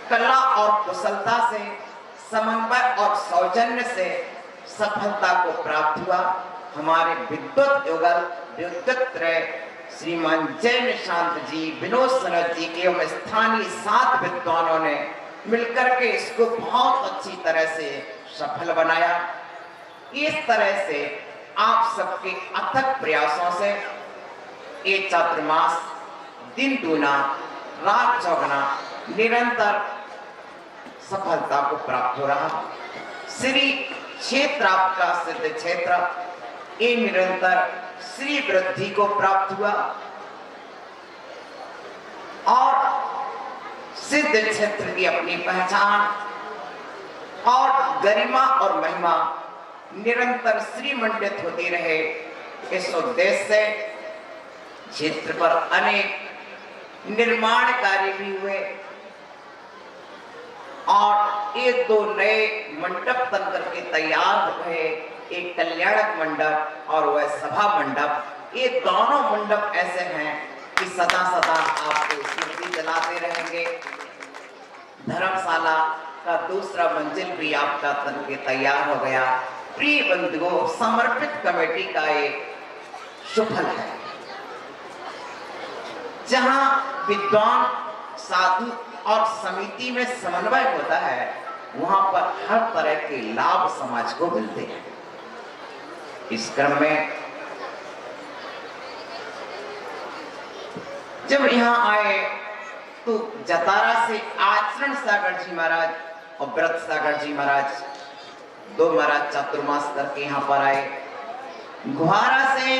Speaker 7: कला और कुशलता से, समन्वय और सौजन्य से सफलता को प्राप्त हुआ। हमारे विद्वत युगल विद्वत्रय श्रीमान जय निशांत जी, विनोद सनत जी एवं स्थानीय 7 विद्वानों ने मिलकर के इसको बहुत अच्छी तरह से सफल बनाया। इस तरह से आप सबके अथक प्रयासों से ये चातुर्मास दिन दूना रात चौगुना निरंतर सफलता को प्राप्त हो रहा। श्री क्षेत्र आपका सिद्ध क्षेत्र ये निरंतर श्री वृद्धि को प्राप्त हुआ, और सिद्ध क्षेत्र की अपनी पहचान और गरिमा और महिमा निरंतर श्रीमंडित होती रहे, इस उद्देश्य से क्षेत्र पर अनेक निर्माण कार्य भी हुए, और 1-2 नए मंडप बन करके तैयार हो गए, एक कल्याणक मंडप और वह सभा मंडप। ये दोनों मंडप ऐसे हैं कि सदा सदा आपको स्मृति दिलाते रहेंगे। धर्मशाला का दूसरा मंजिल भी आपका तन के तैयार हो गया। प्रिय बंधुओं, समर्पित कमेटी का एक सुफल है, जहां विद्वान साधु और समिति में समन्वय होता है, वहां पर हर तरह के लाभ समाज को मिलते हैं। इस क्रम में जब यहां आए तो जतारा से आचरण सागर जी महाराज और व्रत सागर जी महाराज 2 महाराज चातुर्मास करके यहां पर आए। गुहारा से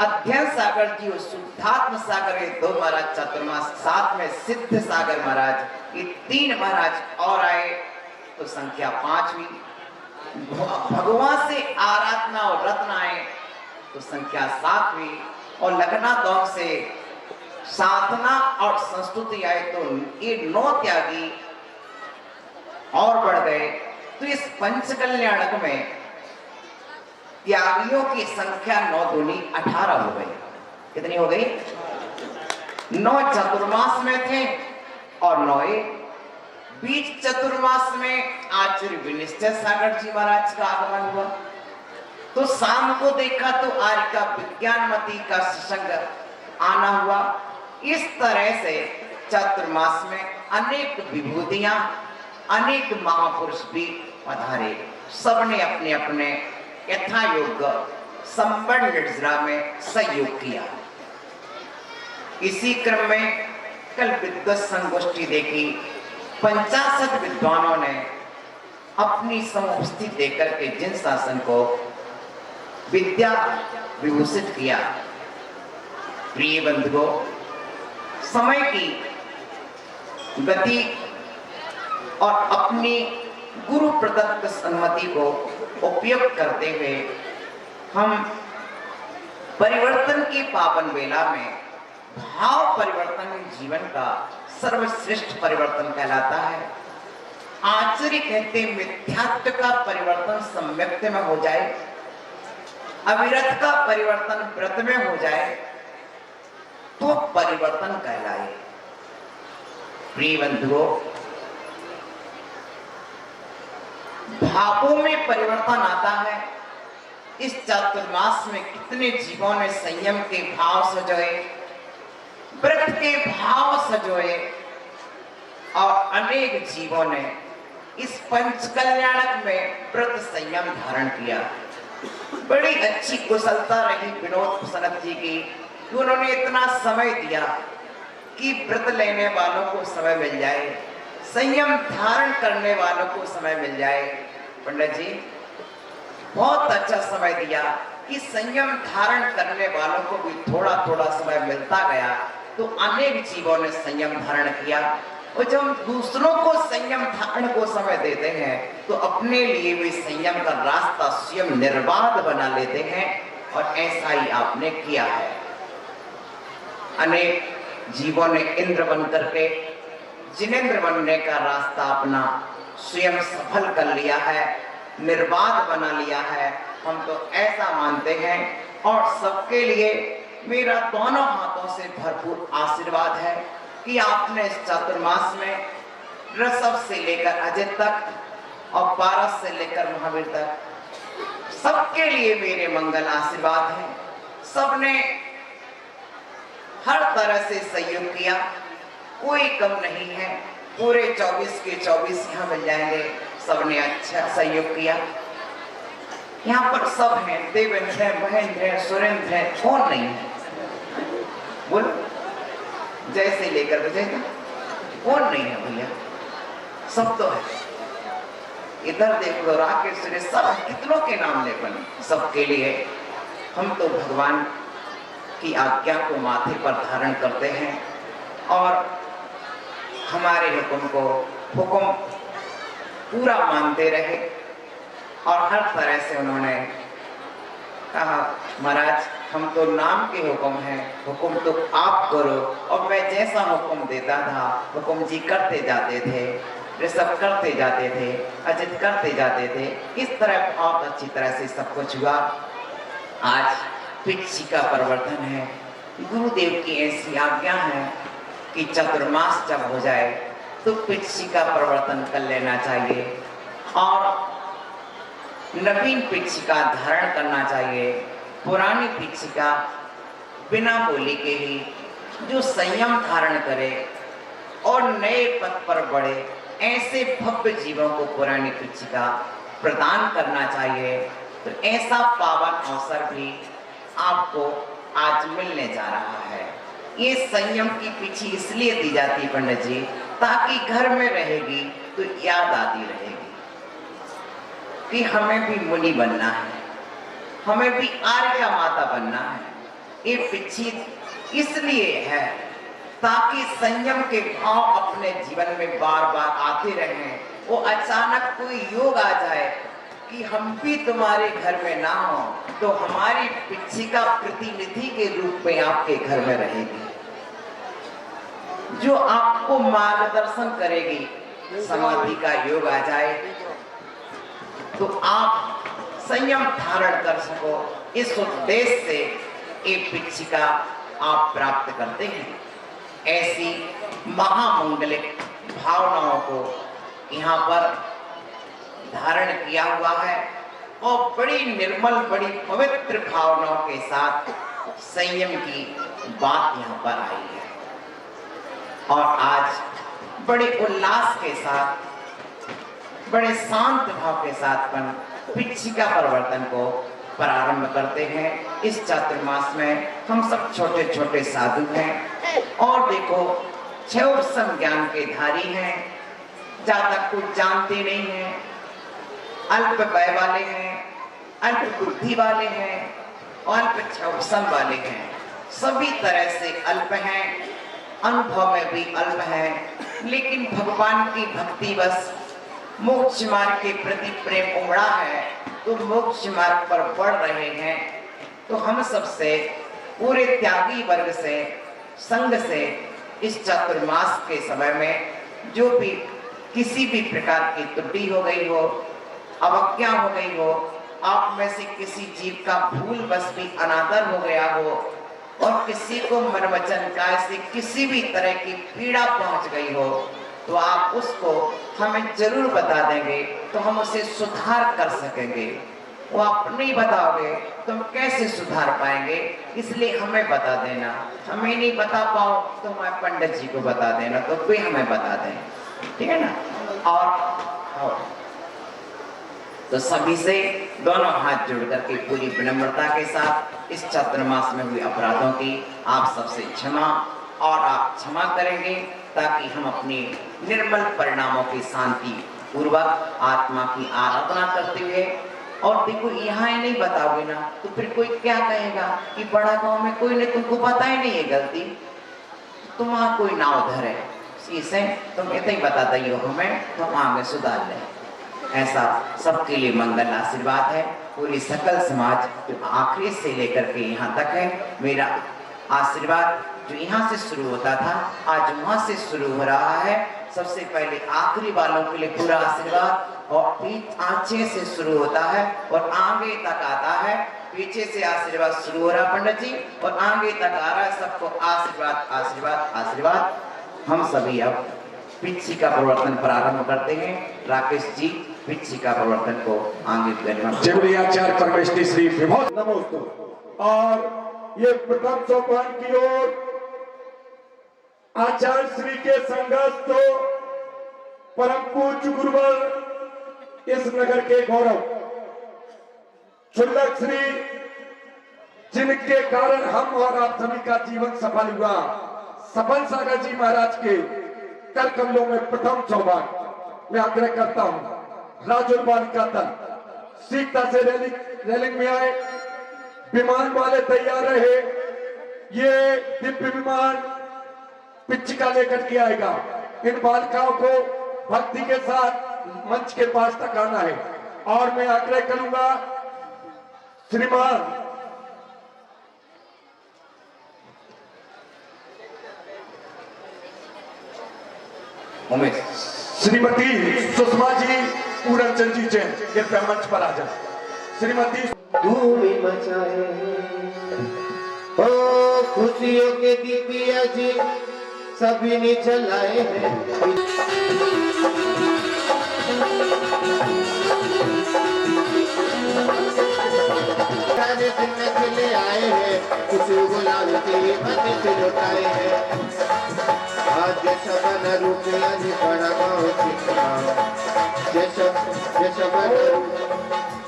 Speaker 7: अध्ययन सागर जी और शुद्धात्म सागर ये 2 महाराज चातुर्मास, साथ में सिद्ध सागर महाराज, ये 3 महाराज और आए तो संख्या 5 हुई। भगवान से आराधना और रत्न आए तो संख्या 7 हुई, और लखनादौन से साधना और संस्तुति आए तो ये 9 त्यागी और बढ़ गए। तो इस पंच कल्याणक में त्यागियों की संख्या 9 दूनी 18 हो गई। कितनी हो गई? 9 चतुर्मास में थे और 9 बीच चतुर्मास में आचार्य विनिश्चय सागर जी महाराज का आगमन हुआ। तो शाम को देखा तो आर्य का विज्ञानमती का सत्संग आना हुआ। इस तरह से चातुर्मास में अनेक विभूतियां, अनेक महापुरुष भी पधारे। सबने अपने अपने यथा योग्य संबंध निर्जरा में सहयोग किया। इसी क्रम में कल विद्वत संगोष्ठी देखी। 50 विद्वानों ने अपनी समुपस्थिति देकर के जिन शासन को विद्या विभूषित किया। प्रिय बंधुओं, समय की गति और अपनी गुरु प्रदत्त सम्मति को उपयोग करते हुए हम परिवर्तन की पावन बेला में भाव परिवर्तन जीवन का सर्वश्रेष्ठ परिवर्तन कहलाता है। आचार्य कहते मिथ्यात्व का परिवर्तन सम्यक्त में हो जाए, अविरत का परिवर्तन व्रत में हो जाए तो परिवर्तन कहलाए। प्रिय बंधुओं, भावों में परिवर्तन आता है। इस चातुर्मास में कितने जीवों ने संयम के भाव सजोए, व्रत के भाव सजोए, और अनेक जीवों ने इस पंच कल्याणक में व्रत संयम धारण किया। बड़ी अच्छी कुशलता रही विनोद सनत जी की कि उन्होंने इतना समय दिया कि व्रत लेने वालों को समय मिल जाए, संयम धारण करने वालों को समय मिल जाए। पंडित जी बहुत अच्छा समय दिया कि संयम धारण करने वालों को भी थोड़ा थोड़ा समय मिलता गया, तो अनेक जीवों ने संयम धारण किया। और जब हम दूसरों को संयम धारण को समय देते हैं तो अपने लिए भी संयम का रास्ता स्वयं निर्बाध बना लेते हैं, और ऐसा ही आपने किया है। अनेक जीवों ने इंद्र बन करके जिनेंद्र बनने का रास्ता अपना स्वयं सफल कर लिया है, निर्बाध बना लिया है। हम तो ऐसा मानते हैं, और सबके लिए मेरा दोनों हाथों से भरपूर आशीर्वाद है कि आपने इस चातुर्मास में ऋषभ से लेकर अजय तक और पारस से लेकर महावीर तक सबके लिए मेरे मंगल आशीर्वाद है। सबने हर तरह से सहयोग किया, कोई कम नहीं है। पूरे 24 के 24 यहाँ मिल जाएंगे। सबने अच्छा सहयोग किया। यहाँ पर सब हैं, देवेंद्र है, महेंद्र है, सुरेंद्र है, कौन नहीं है? बोल, जैसे लेकर विजय तक कौन नहीं है भैया? सब तो है। इधर देख लो, राकेश सुरेश, सब कितनों के नाम ले बने। सबके लिए हम तो भगवान की आज्ञा को माथे पर धारण करते हैं, और हमारे हुक्म को हुक्म पूरा मानते रहे। और हर तरह से उन्होंने कहा, महाराज हम तो नाम के हुक्म हैं, हुक्म तो आप करो। और मैं जैसा हुक्म देता था हुक्म जी करते जाते थे, ऋषभ करते जाते थे, अजित करते जाते थे। इस तरह बहुत अच्छी तरह से सब कुछ हुआ। आज पिछी का परिवर्तन है। गुरुदेव की ऐसी आज्ञा है कि चतुर्मास जब हो जाए तो पिछी का परिवर्तन कर लेना चाहिए, और नवीन पिछिका धारण करना चाहिए। पुरानी पिछिका बिना बोली के ही जो संयम धारण करे और नए पथ पर बढ़े, ऐसे भव्य जीवों को पुरानी पिछिका प्रदान करना चाहिए। तो ऐसा पावन अवसर भी आपको आज मिलने जा रहा है। ये संयम की पिछी इसलिए दी जाती है पंडित जी, ताकि घर में रहेगी तो याद आती रहेगी कि हमें भी मुनि बनना है, हमें भी आर्या माता बनना है। ये पिछी इसलिए है ताकि संयम के भाव अपने जीवन में बार बार आते रहें। वो अचानक कोई योग आ जाए कि हम भी तुम्हारे घर में ना हो, तो हमारी पिछी का प्रतिनिधि के रूप में आपके घर में रहेगी, जो आपको मार्गदर्शन करेगी। समाधि का योग आ जाए तो आप संयम धारण कर सको, इस उद्देश्य से एक पिछिका आप प्राप्त करते हैं। ऐसी महामंगलिक भावनाओं को यहाँ पर धारण किया हुआ है, और बड़ी निर्मल, बड़ी पवित्र भावनाओं के साथ संयम की बात यहाँ पर आई है। और आज बड़े उल्लास के साथ, बड़े शांत भाव के साथ पिछिका परिवर्तन को प्रारंभ करते हैं। इस चातुर्मास में हम सब छोटे छोटे साधु हैं, और देखो क्षयोपम ज्ञान के धारी हैं, ज्यादा कुछ जानते नहीं हैं, अल्प व्यय वाले हैं, अल्प बुद्धि वाले हैं, और अल्प क्षयोपम वाले हैं। सभी तरह से अल्प हैं, अनुभव में भी अल्प हैं, लेकिन भगवान की भक्ति बस मोक्ष मार्ग के प्रति प्रेम उमड़ा है, तो मोक्ष मार्ग पर बढ़ रहे हैं। तो हम सबसे, पूरे त्यागी वर्ग से, संघ से, इस चातुर्मास के समय में जो भी किसी भी प्रकार की त्रुटि हो गई हो, अवज्ञा हो गई हो, आप में से किसी जीव का भूल बस भी अनादर हो गया हो, और किसी को मन वचन काया से किसी भी तरह की पीड़ा पहुंच गई हो, तो आप उसको हमें जरूर बता देंगे, तो हम उसे सुधार कर सकेंगे। वो आप नहीं बताओगे तो हम कैसे सुधार पाएंगे? इसलिए हमें बता देना। हमें नहीं बता पाओ तो हमारे पंडित जी को बता देना, तो वे हमें बता दें, ठीक है ना? और तो सभी से दोनों हाथ जोड़ करके पूरी विनम्रता के साथ इस चातुर्मास में हुए अपराधों की आप सबसे क्षमा, और आप क्षमा करेंगे ताकि हम अपने निर्मल परिणामों की शांति पूर्वक आत्मा की आराधना करते हुए, और देखो यहाँ ही नहीं बताओगे ना तो फिर कोई क्या कहेगा कि बड़ा गांव में कोई ने तुमको पता ही नहीं है गलती, तुम वहाँ कोई ना उधर है, इसे तुम इतना ही बताते ही हो हमें, तो आगे सुधार ले। ऐसा सबके लिए मंगल आशीर्वाद है। पूरी सकल समाज जो आखिरी से लेकर के यहाँ तक है, मेरा आशीर्वाद जो यहाँ से शुरू होता था आज वहाँ से शुरू हो रहा है। सबसे पहले आखिरी वालों के लिए पूरा आशीर्वाद, और पीठ आंचे से शुरू होता है और आगे तक आता है। पीछे से आशीर्वाद शुरू हो रहा पंडित जी और आगे तक आ रहा है। सबको आशीर्वाद आशीर्वाद आशीर्वाद। हम सभी अब पिछी का प्रवर्तन प्रारंभ करते हैं। राकेश जी पिछी का प्रवर्तन को आगे
Speaker 5: जय आचार्य परमेश्वरी श्री विभो नमोस्तु। और ये प्रथम सोपान की ओर आचार्य श्री के संघस्थ परम पूज्य गुरुवर इस नगर के गौरव क्षुल्लक श्री, जिनके कारण हम और आप सभी का जीवन सफल हुआ, सफल सागर जी महाराज के कर कमलों में प्रथम सौभाग्य मैं आग्रह करता हूं। राजुल बालिका दल शीघ्रता से रेलिंग में आए, विमान वाले तैयार रहे। ये दिव्य विमान पिच्चिका लेकर के आएगा। इन बालिकाओं को भक्ति के साथ मंच के पास तक आना है। और मैं आग्रह करूंगा श्रीमान श्रीमती सुषमा जी पूरनचंद जी जैन कृपया मंच पर आ जाए। श्रीमती
Speaker 1: धूम मचाए ओ खुशियों के दीपिया जी सभी ने जलाए हैं। सारे दिन में चले आए हैं, खुशी गुलाल के मन से लुटाए हैं। आज जशमन रुपया ने बड़ा गाँव चिकना, जशमन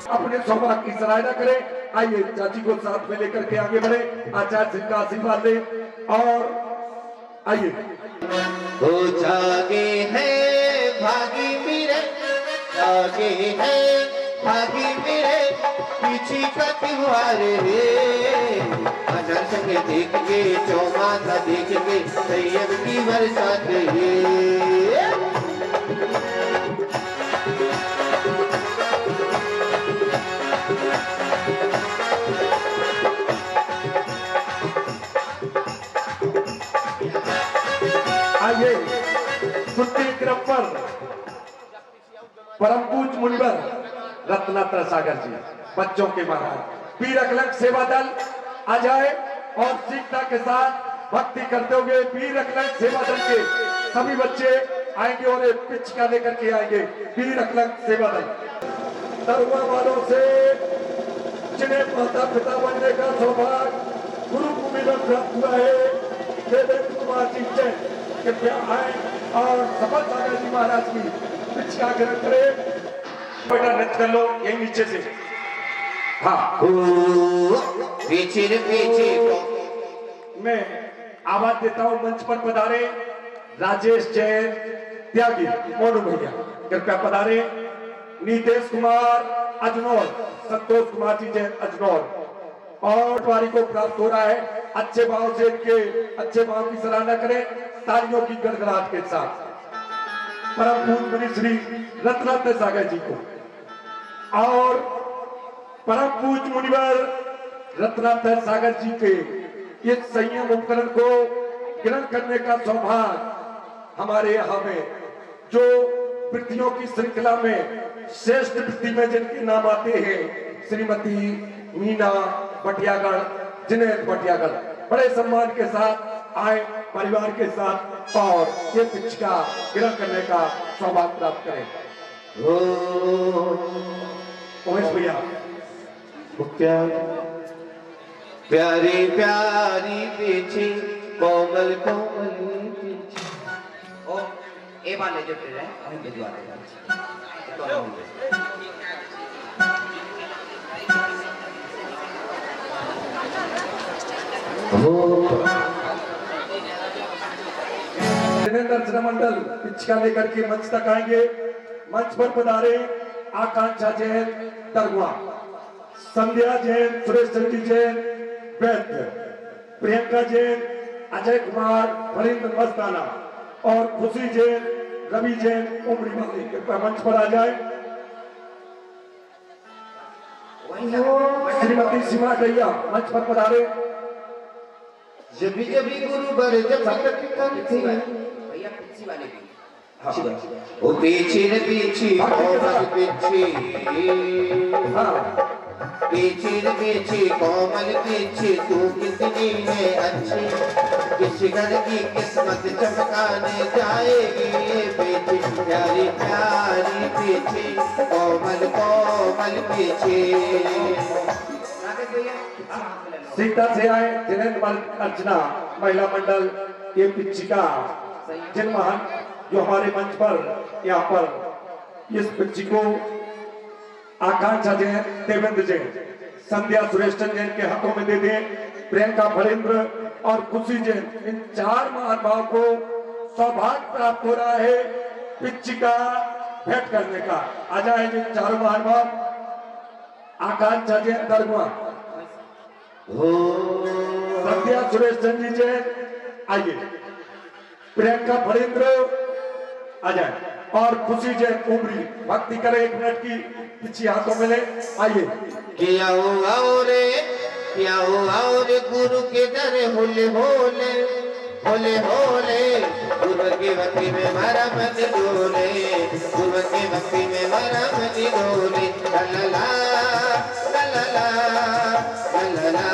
Speaker 5: अपने सौभाग्य की सराहना करें। आइए चाची को साथ में लेकर के आगे बढ़े, आचार्य जी का आशीर्वाद ले। और आइए
Speaker 1: हो जागे हैं भागी मेरे, जागे हैं भागी मेरे, पीछे का त्योहार रे। अजर संग देख के चौमासा देख के सैयद की बरसात रे।
Speaker 5: आइए सुट्टी क्रम पर परम पूज्य मुनिवर रत्नात्र सागर जी बच्चों के महाराज वीर अकलंक सेवा दल आ जाए और शीघ्रता के साथ भक्ति करते हुए वीर अकलंक सेवा दल के सभी बच्चे आएंगे और एक पिचका लेकर के आएंगे। वीर अकलंक सेवा दल तरुआ वालों से जिन्हें माता पिता बनने का सौभाग्य गुरु भूमि में प्राप्त हुआ है, देवेंद्र कुमार जी जैन कृपया आए और सफल सागर जी महाराज की पिचका ग्रहण करें। बेटा नृत्य कर लो यही नीचे से। हाँ
Speaker 1: पीछे पीछे
Speaker 5: मैं आवाज देता हूँ। मंच पर पधारे राजेश जैन त्यागी मोनू भैया कृपया पधारे। नीतेश कुमार अजनौर, संतोष कुमार जी जैन अजनौर। और पटवारी को प्राप्त हो रहा है। अच्छे भाव से इनके अच्छे भाव की सराहना करें तालियों की गड़गड़ाहट के साथ। परम पूज्य मुनि श्री रत्नात्र सागर जी को और परम पूज्य मुनिवर रत्नात्र सागर जी के इस संयम उपकरण को ग्रहण करने का सौभाग्य हमारे यहाँ में जो वृत्तियों की श्रृंखला में श्रेष्ठ वृत्ति में जिनके नाम आते हैं श्रीमती मीना बटियागढ़, जिन्हें बटियागढ़ बड़े सम्मान के साथ आए परिवार के साथ और ये पिचका ग्रहण करने का सौभाग्य प्राप्त करें। उमेश भैया
Speaker 1: प्यारी प्यारी पीछे कोमल कोमल पीछे
Speaker 7: ओ ए वाले जो फिर है हम भिजवा देंगे।
Speaker 5: अर्चना मंडल पिचका लेकर के मंच तक आएंगे। मंच पर पधारे आकांक्षा जैन दरगुआ, संध्या जैन, सुरेश चंद्र जैन वैद्य, प्रियंका जैन, अजय कुमार, फरिंद मस्ताना और खुशी जैन, रवि जैन उमरी वाली कृपया मंच पर आ जाए। श्रीमती सीमा गैया मंच पर पधारे।
Speaker 1: जबी जबी गुरु बर जब तक करते
Speaker 7: भैया पिछी वाले भी
Speaker 1: ओ पीछे रे पीछे कोमल पीछे पीछे रे पीछे कोमल पीछे तू कितनी है अच्छी किस घर की किस्मत चमकाने जाएगी ये पीछे प्यारी प्यारी पीछे कोमल कोमल पीछे।
Speaker 7: राकेश भैया
Speaker 5: सीता से आए जिनेंद्र अर्चना महिला मंडल ये पिचिका जिन महान जो हमारे मंच पर यहाँ पर इस पिच्ची को आकांक्षा जैन, देवेंद्र जैन, संध्या सुरेश जैन के हाथों में दे दें। प्रियंका फरेंद्र और खुशी जैन इन 4 महानुभाव को सौभाग्य प्राप्त हो रहा है पिच्ची का भेंट करने का। आ जाए जिन 4 महानुभाव। आकांक्षा जैन दरगुआ, संध्या सुरेश चंद्र जैन आइए, प्रियंका फरेंद्र आ जाए और खुशी जैन उमरी भक्ति करे 1 मिनट की पीछे हाथों में ले आइए।
Speaker 1: क्या आओ रे गुरु के दर होले होले होले होले गुरु की भक्ति में मारा मन डोले गुरु की भक्ति में मारा मन डोले ला ला ला ला ला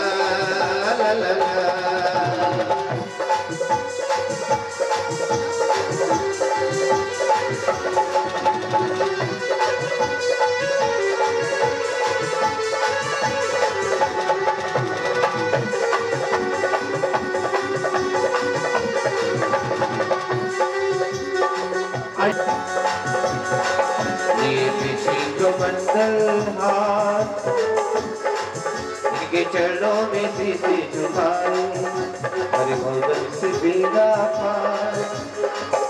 Speaker 1: ला ला ला। मंडल हाथ इनके चरणों में शीशे झुकाए हरि भगवान से बेड़ा पार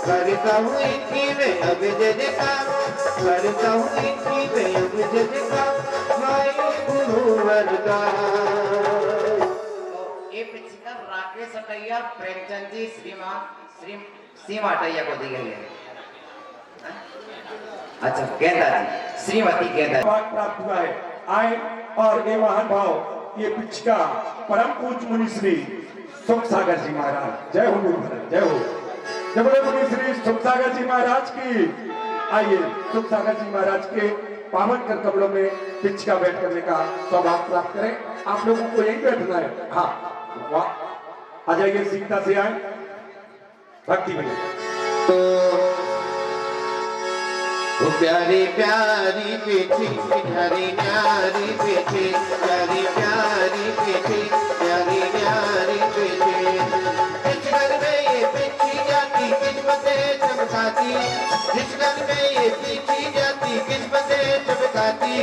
Speaker 1: करता हूँ इनकी मैं अब जजकार करता हूँ इनकी मैं अब जजकार माय गुरु वरदान।
Speaker 7: ये पिछी का राकेश अटैया, प्रेमचंद जी, श्रीमान सीमा अटैया को दी गई है। अच्छा गेंदा जी, श्रीमती गेंदा
Speaker 5: प्राप्त हुआ है। आए और ये महान भाव ये पिचका परम पूज्य मुनि श्री सुख सागर जी महाराज, जय हो गुरु महाराज, जय हो। जब बोले मुनि श्री सुख सागर जी महाराज की। आइए सुख सागर जी महाराज के पावन कर कमलों में पिचका बैठ करने का सौभाग्य प्राप्त करें। आप लोगों को यही बैठना है। हाँ वाह, आ जाइए सीता से आए भक्ति में।
Speaker 1: वो प्यारी प्यारी बेटी प्यारी प्यारी बेटी प्यारी प्यारी बेटी प्यारी प्यारी बेटी जिस घर में ये पिछी जाती किस्मतें चमकाती जिस घर में ये पिछी जाती किस्मतें चमकाती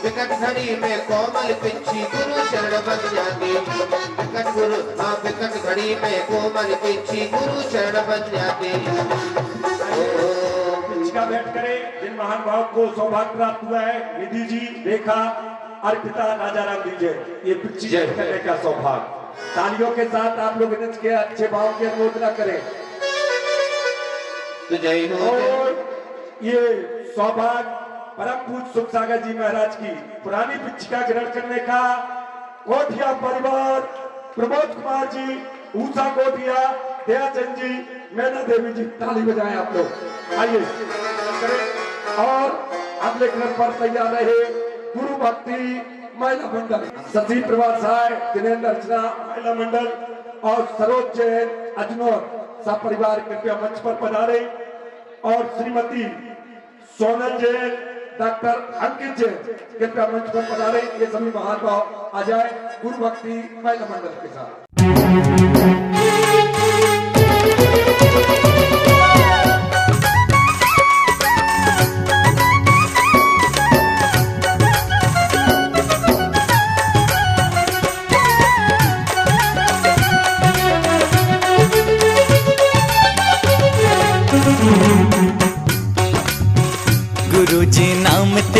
Speaker 1: विकट घड़ी में कोमल पिछी गुरु शरण बन जाती विकट गुरु हाँ विकट घड़ी में कोमल पिछी गुरु शरण बन जाती।
Speaker 5: बैठ करे जिन महान भाव को सौभाग्य प्राप्त हुआ है निधि जी, रेखा, अर्पिता, राजाराम दीजिए ये पिच्ची करने का सौभाग्य। तालियों के साथ आप लोग के अच्छे भाव की अनुमोदना करें। और ये सौभाग्य परम पूज्य सुख सागर जी महाराज की पुरानी पिच्ची का ग्रहण करने का कोठिया परिवार, प्रमोद कुमार जी, ऊषा कोठिया, दयाचंद जी, मैना देवी जी, ताली बजाएं आप लोग। आइए और अगले क्रम पर तैयार रहे गुरु भक्ति महिला मंडल, सती प्रवास साय, जिनेंद्र अर्चना महिला मंडल और सरोज जैन अजनौर सब परिवार कृपया मंच पर पधारे और श्रीमती सोनल जैन, डॉक्टर अंकित जैन कृपया मंच पर पधारे। ये सभी महान भाव आ जाए गुरु भक्ति महिला मंडल के साथ।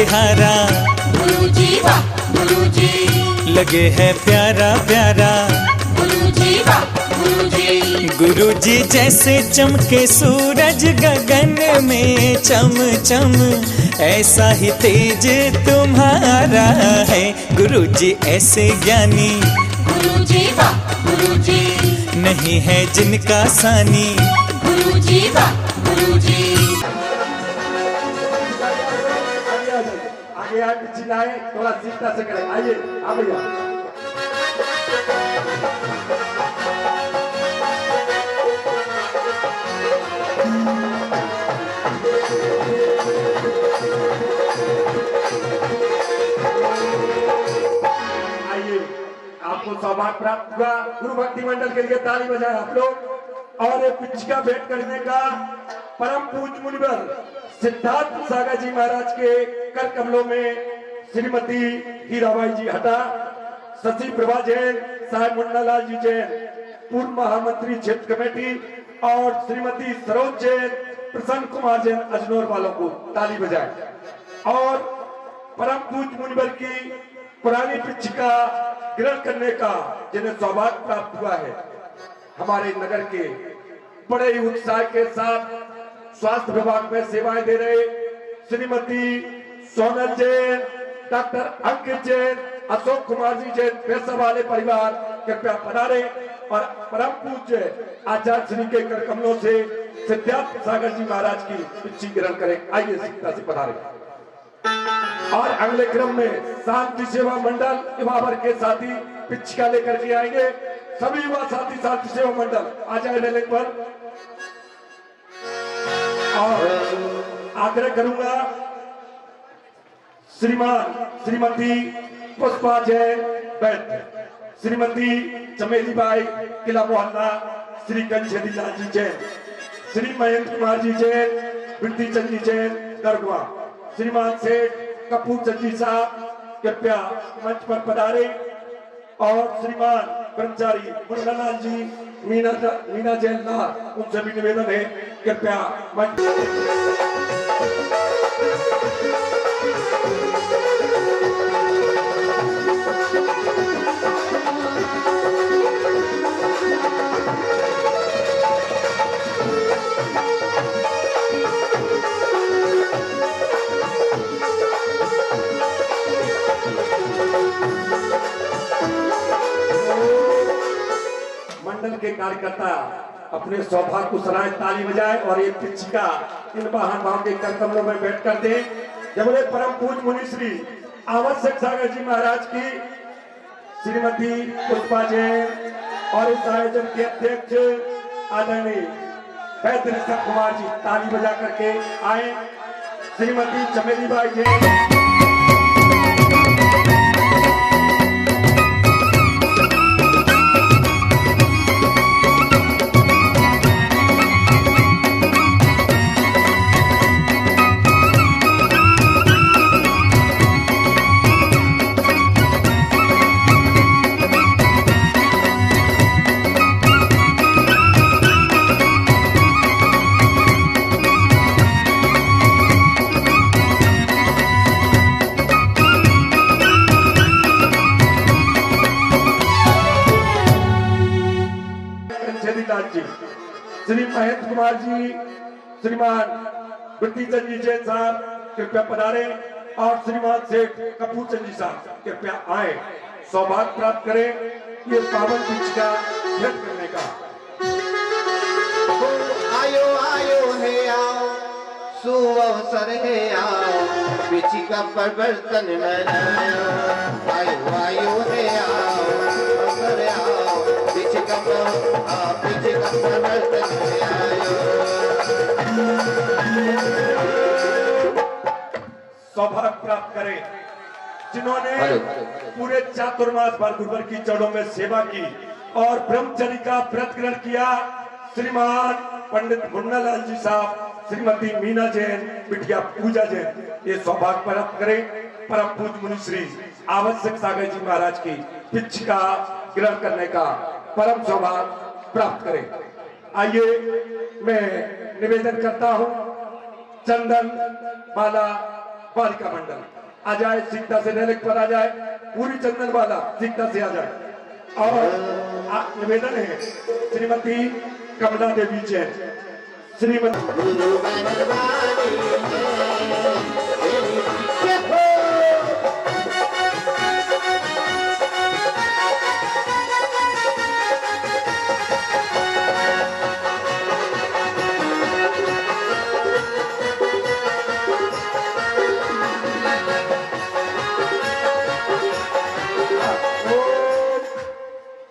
Speaker 8: बिहारा,
Speaker 9: गुरुजी वाह गुरुजी,
Speaker 8: लगे है प्यारा प्यारा।
Speaker 9: गुरुजी वाह गुरुजी,
Speaker 8: गुरुजी जैसे चमके सूरज गगन में चम चम, ऐसा ही तेज तुम्हारा है गुरुजी ऐसे ज्ञानी।
Speaker 9: गुरुजी वाह गुरुजी,
Speaker 8: नहीं है जिनका सानी।
Speaker 9: गुरुजी वाह गुरुजी।
Speaker 5: आगे आए पीछे आए, थोड़ा सीधा से करें। आइए आ भैया। आइए, आपको सौभाग्य प्राप्त हुआ। गुरु भक्ति मंडल के लिए ताली बजाएं आप लोग। और ये पिछका भेंट करने का परम पूज्य मुनिवर सिद्धार्थ सागर जी महाराज के कर कमलों में श्रीमती हीराबाई जी हटा, शशि प्रभा जैन, साहब मुन्नालाल जी जैन, पूर्व महामंत्री क्षेत्र कमेटी, और श्रीमती सरोज जैन, प्रसन्न कुमार जैन अजनौर वालों को ताली बजाएं। और परम पूज्य मुनिवर की पुरानी पिछका ग्रहण करने का जिन्हें सौभाग्य प्राप्त हुआ है, हमारे नगर के बड़े ही उत्साह के साथ स्वास्थ्य विभाग में सेवाएं दे रहे श्रीमती सोनल जैन, डॉक्टर अंकित जैन, अशोक कुमार जी जैन, पैसा वाले परिवार कृपया पधारे और परम पूज्य आचार्य श्री के कर कमलों से सिद्धार्थ सागर जी महाराज की पिछी ग्रहण करें। आइए सीधा से पधारे। और अगले क्रम में शांति सेवा मंडल युवा वर्ग के साथी पिछका लेकर के आएंगे। सभी युवा साथी शांति सेवा मंडल आ जाए रेलिंग पर। और आग्रह करूंगा श्रीमान श्रीमती पुष्पा जैन वैद्य, श्रीमती चमेली बाई किला मोहल्ला, श्री कंचेदी लाल जी जैन, श्री महेंद्र कुमार जी जैन, वृद्धि चंद जी जैन दरगवा, श्रीमान सेठ कपूर चंद जी साहब कृपया मंच पर पधारे। और श्रीमान ब्रह्मचारी मुन्नालाल जी, मीना जैन लाल, उनसे भी निवेदन है कृपया मंच। मंडल के कार्यकर्ता अपने सौभाग्य को सराय, ताली बजाए और ये पिछका इन वाहन भाव के कर कमलों में बैठ कर दे। जब परम पूज्य मुनि श्री आवश्यक सागर जी महाराज की श्रीमती पुष्पा जैन और इस आयोजन के अध्यक्ष आदरणीय वैद्य ऋषभ कुमार जी ताली बजा करके आए। श्रीमती चमेली बाई जैन, जी, श्री महेंद्र कुमार जी, श्रीमान वृद्धि चंद जी जैन साहब कृपया पधारे और श्रीमान सेठ कपूर चंद जी साहब कृपया आए, सौभाग्य प्राप्त करें ये पावन बीच का भेंट करने का।
Speaker 1: आयो आयो है आओ, सुअवसर है आओ, पिछी का परिवर्तन मनाओ। आयो आयो है आओ, अवसर आओ, पिछी का परिवर्तन है आयो।
Speaker 5: सौभाग्य प्राप्त करें जिन्होंने पूरे चातुर्मास भर गुरुवर की चरणों में सेवा की और ब्रह्मचर्य का व्रत ग्रहण किया। श्रीमान पंडित मुन्नालाल जी साहब, श्रीमती मीना जैन, बिटिया पूजा जैन, ये सौभाग्य प्राप्त करें। परम पूज्य मुनि श्री आवश्यक सागर जी महाराज की पिछ का ग्रहण करने का परम सौभाग्य प्राप्त करें। आइए मैं निवेदन करता हूं चंदन माला बालिका मंडल आ जाए, सीधा से रेलिक पर आ जाए, पूरी चंदन वाला सीधा से आ जाए। और निवेदन है श्रीमती कमला देवी जैन, श्रीमती
Speaker 1: गुरु मेहरबानी है तेरी हो।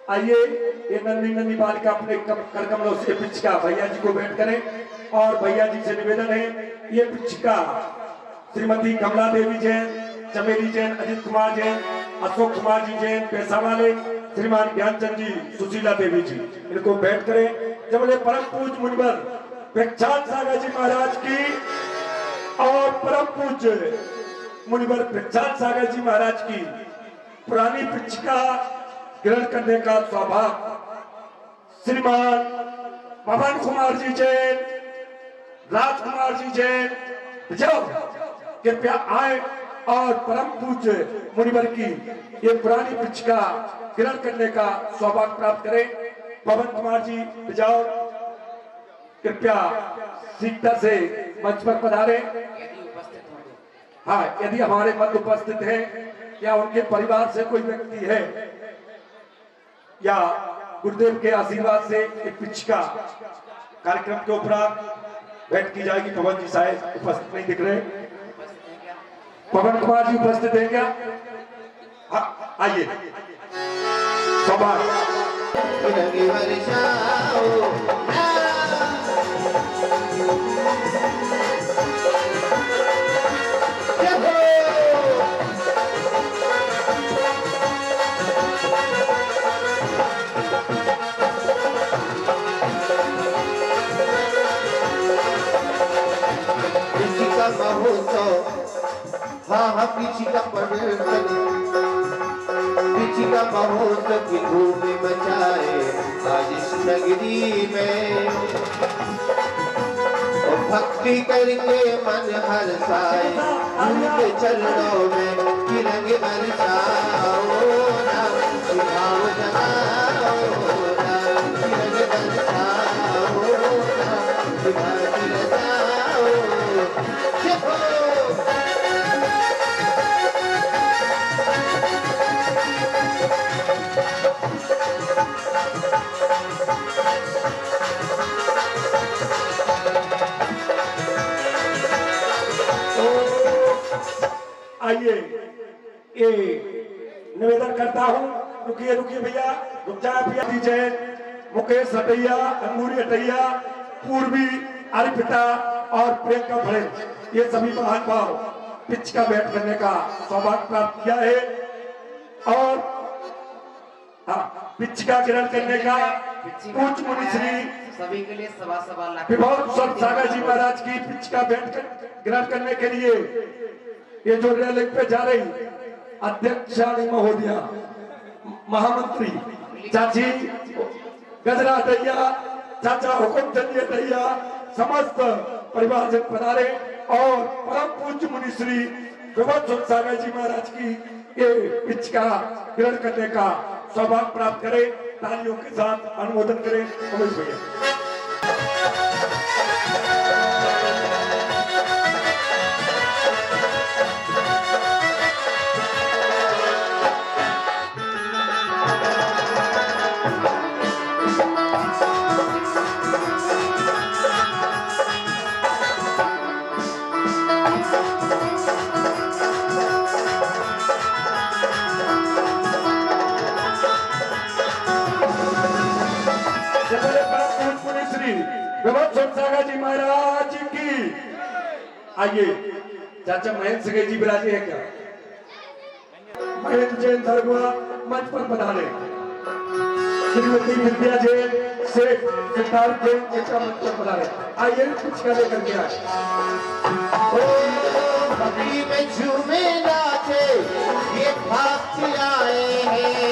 Speaker 5: आइए ये नन्ही नन्ही बालिका अपने कर कमलों से पिचका भैया जी को भेंट करें। और भैया जी से निवेदन है ये पिचका श्रीमती कमला देवी जैन, चमेली जैन, अजित कुमार जैन, अशोक कुमार जी जैन पैसा वाले, श्रीमान ज्ञानचंद जी, सुशीला देवी जी, इनको भेंट करें। जब बोले परम पूज मुनिवर प्रख्यात सागर जी महाराज की और परम पूज मुनिवर प्रख्यात सागर जी महाराज की पुरानी पिचका ग्रहण करने का सौभाग्य श्रीमान पवन कुमार जी जैन, राजकुमार जी जैन जाओ कृपया आए और परम पूज्य मुनिवर की ये पुरानी पिचका ग्रहण करने का सौभाग्य प्राप्त करें। पवन कुमार जी जाओ कृपया सीधा से मंच पर पधारे। हाँ, यदि हमारे मध्य उपस्थित है या उनके परिवार से कोई व्यक्ति है या गुरुदेव के आशीर्वाद से एक पिचका कार्यक्रम के उपरांत भेंट की जाएगी। पवन जी शायद उपस्थित नहीं दिख रहे, पवन कुमार जी उपस्थित हैं क्या? हाँ, आइए सौभाग्य
Speaker 1: रंग बरसाओ हाँ पिछिका पढ़कर पिछिका महोत्सव की धूम मचाए आज इस नगरी में। और भक्ति करके मन हर्षाए उनके चरणों में कि रंग बरसाओ ना, कि भाव जगाओ ना, कि रंग बरसाओ ना, कि भक्ति रचाओ।
Speaker 5: आइए ये निवेदन करता हूँ, रुकिए रुकिए भैया, रुक जाए भैया। जैन, मुकेश हटैया, अंगूरी हटैया, पूर्वी, अर्पिता और प्रियंका भड़े, ये सभी महान भाव पिचका भेंट करने का सौभाग्य प्राप्त किया है। और पिचका ग्रहण करने का पूज्य मुनि श्री
Speaker 7: सभी के लिए सवा लाख
Speaker 5: विभव सागर जी महाराज की पिचका भेंट ग्रहण करने के लिए ये जो रेलिंग पे जा रही अध्यक्ष महोदया, महामंत्री चाची गजरा दैया, चाचा हुकुम चंद दैया, समस्त परिवार से पधारे और परम पूज्य मुनि श्री विभव सागर जी महाराज की ये पिचका ग्रहण करने का सौभाग्य प्राप्त करें। तालियों के साथ अनुमोदन करें उमेश भैया। सागर जी महाराज की। आइए चाचा महेंद्र सगे जी विराजे हैं क्या? महेंद्र जैन धर्मा मंच पर पधारे। श्रीमती विद्या जैन, शेख सिद्धार्थ जैन का मंच पर पधारे। आइए कुछ का लेकर के आए।
Speaker 1: भक्ति में झूमे नाचे ये भक्त आए हैं,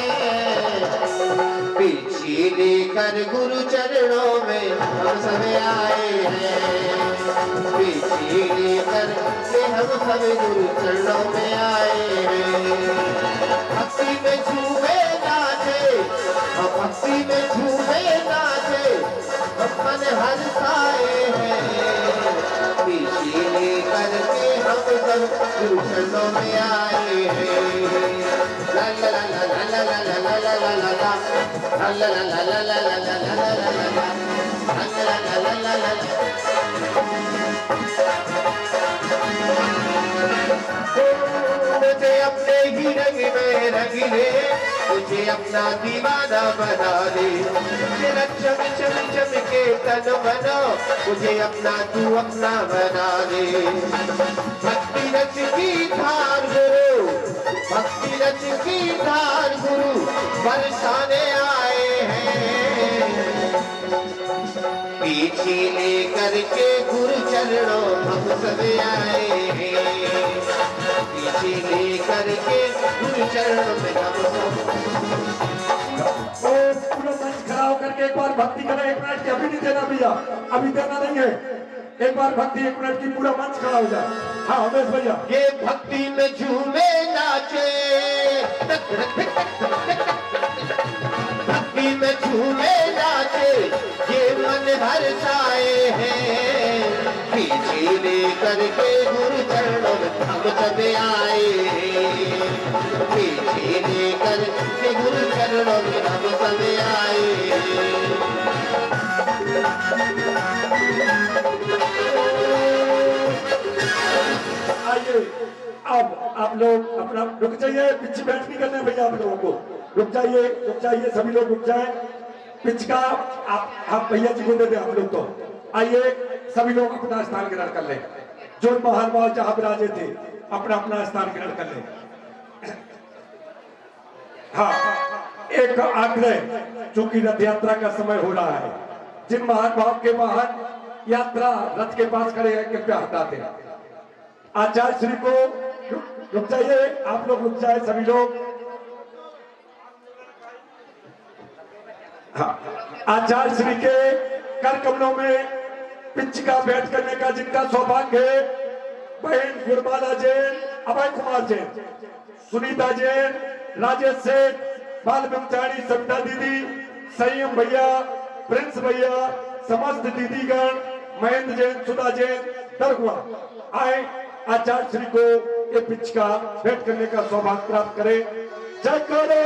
Speaker 1: पीछे लेकर गुरु चरणों में हम सब आए हैं, पीछे लेकर के हम हम सब गुरु चरणों में आए हैं। भक्ति में झूमे नाचे, हम भक्ति में झूमे नाचे, हम मन हर्षाए हैं। पीछे लेकर के हम सब गुरु चरणों में आए हैं। ला ला ला ला ला ला ला ला ला ला ला ला, ला ला ला ला ला ला ला ला ला ला ला ला, ला ला ला ला ला ला। मुझे अपने ही रंग में रंग ले, मुझे अपना दीवाना बना दे। तेरा चम चम चम के तन बनो, मुझे अपना तू अपना बना दे। भक्ति रच की धार गुरु, भक्ति रच की धार गुरु बरसाने आए हैं। पीछे लेकर के गुरु चरणों हम सब आए हैं। पीछे लेकर के गुरु चरणों में हम सब।
Speaker 5: पूरा मंच खड़ा होकर के एक बार भक्ति करें। 1 मिनट की अभी नहीं देना भैया, अभी देना नहीं है। एक बार भक्ति 1 मिनट की, पूरा मंच खड़ा हो जाए। हाँ उमेश भैया,
Speaker 1: ये भक्ति में झूमे नाचे, भक्ति में झूमे नाचे, ये मन हर्षाए हैं। पीछे लेकर के गुरु चरणों में हम सब आए हैं। पीछे लेकर के गुरु चरणों में हम सब आए हैं।
Speaker 5: आइए अब आप लोग अपना रुक जाइए, पिच बैठ नहीं करना भैया आप लोगों को। रुक जाइए सभी लोग रुक जाए। पिच का आप भैया जी को दे दें आप लोग तो। आइए सभी लोग अपना स्थान ग्रहण कर लें। जो महानुभाव जहां विराजे थे अपना अपना स्थान ग्रहण कर लें। हाँ एक आग्रह, चूंकि रथ यात्रा का समय हो रहा है, जिन महानुभाव के वाहन यात्रा रथ के पास खड़े हैं कृपया हटा दें। आचार्य श्री को रुक जाइए, आप लोग रुक जाए सभी लोग। हाँ आचार्य श्री के कर कमलों में पिच का भेंट करने का जिनका सौभाग्य है, बहन गुरमाला जैन, अभय कुमार जैन, सुनीता जैन, राजेश सेठ, बाल ब्रह्मचारी, सविता दीदी, संयम भैया, प्रिंस भैया, समस्त दीदीगण, महेंद्र जैन, सुधा जैन, दरगुआ आए आचार्य श्री को ये पिच का भेंट करने का सौभाग्य प्राप्त करें। जय करो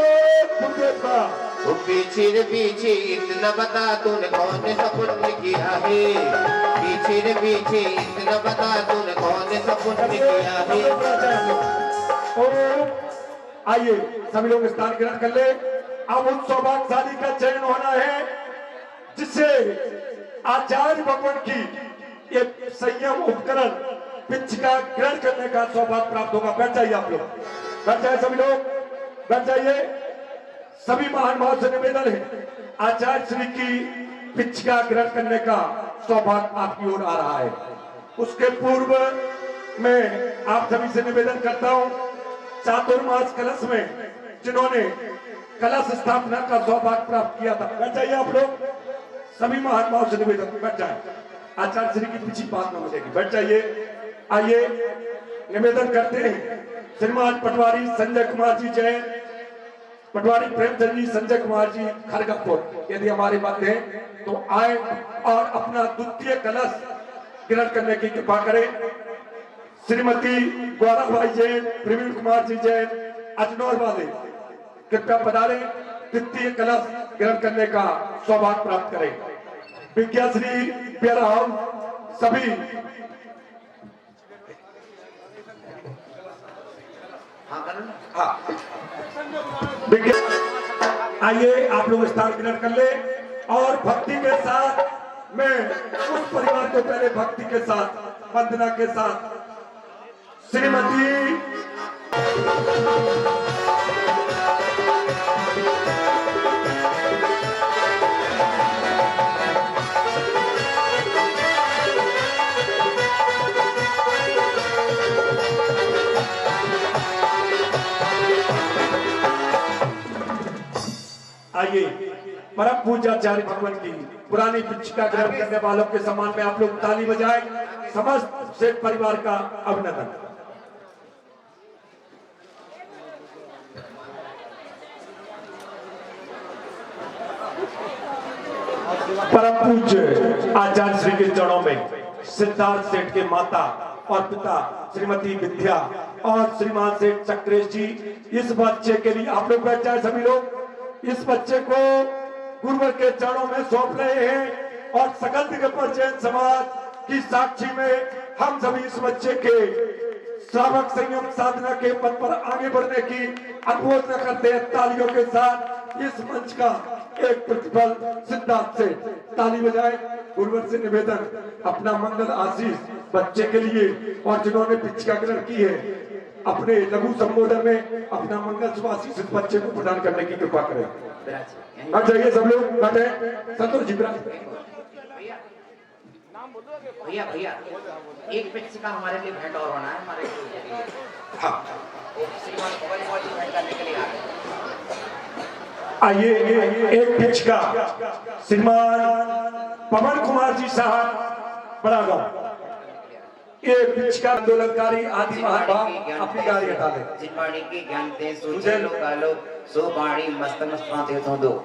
Speaker 5: गुरुदेव का।
Speaker 1: वो पीछे रे पीछे इतना बता तूने कौन सा पुण्य किया है। पीछे रे पीछे इतना बता तूने कौन सा पुण्य किया है।
Speaker 5: आइए सभी लोग स्थान ग्रहण कर ले। अब उस सौभाग्यशाली का चयन होना है जिससे आचार्य भगवान की ये संयम उपकरण पिच का ग्रहण करने का सौभाग्य प्राप्त होगा। बैठ जाइए आप लोग, बैठ जाइए सभी लोग, बैठ जाइए। सभी महान भाव से निवेदन है, आचार्य श्री की पिच का ग्रहण करने का सौभाग्य आपकी ओर आ रहा है। उसके पूर्व में आप सभी से निवेदन करता हूं, चातुर्मास कलश में जिन्होंने कलश स्थापना का सौभाग्य प्राप्त किया था, बैठ जाइए आप लोग। सभी महान भाव से निवेदन, बैठ जाए। आचार्य श्री की पिछली बात में मिलेगी, बैठ जाइए। आइए निवेदन करते हैं, श्रीमान पटवारी संजय कुमार जी जैन, पटवारी प्रेमचंद जी, संजय कुमार जी खड़गपुर, यदि हमारी बात है तो आए और अपना द्वितीय कलश ग्रहण करने की कृपा करें। श्रीमती गौरव भाई जैन, प्रवीण कुमार जी जैन, अजनौर वाले कृपया पधारें, द्वितीय कलश ग्रहण करने का सौभाग्य प्राप्त करें। विज्ञाश्री प्यारा सभी आइए आप लोग स्थान ग्रहण कर ले और भक्ति के साथ मैं उस परिवार को पहले भक्ति के साथ वंदना के साथ श्रीमती आइए परम पूज्याचार्य भगवान की पुरानी पिच का ग्रहण करने वालों के सम्मान में आप लोग ताली बजाएं। समस्त सेठ परिवार का अभिनंदन। परम पूज्य आचार्य श्री के चरणों में सिद्धार्थ सेठ के माता और पिता श्रीमती विद्या और श्रीमान सेठ चक्रेश जी इस बच्चे के लिए आप लोग बैठ जाए सभी लोग। इस बच्चे को गुरुवर के चरणों में सौंप रहे हैं और सकल दिगंबर जैन समाज की साक्षी में हम सभी इस बच्चे के श्रावक संयम साधना के पद पर आगे बढ़ने की अनुमोदना करते हैं तालियों के साथ। इस मंच का एक प्रतिफल सिद्धार्थ से ताली बजाए। गुरुवर से निवेदन अपना मंगल आशीष बच्चे के लिए और जिन्होंने पिछका ग्रहण की है अपने लघु संबोधन में अपना मंगल शुभ आशीष इस बच्चे को प्रदान करने की कृपा करें। आ जाइए सब लोग बैठे। संतोष जी
Speaker 7: भैया भैया एक पिक्चर का हमारे लिए भेंट और होना है हमारे लिए।
Speaker 5: हाँ
Speaker 7: श्रीमान पवन कुमार जी भेंट करने के लिए आ रहे हैं।
Speaker 5: आइए एक पिच का श्रीमान पवन कुमार जी साहब बड़ा गाँव ये पिच का आंदोलनकारी आदि महाभाव अपनी गाड़ी हटा ले।
Speaker 7: जिनवाणी की ज्ञान ते सोचे लो कालो सो बाणी मस्त मस्त बातें तो दो।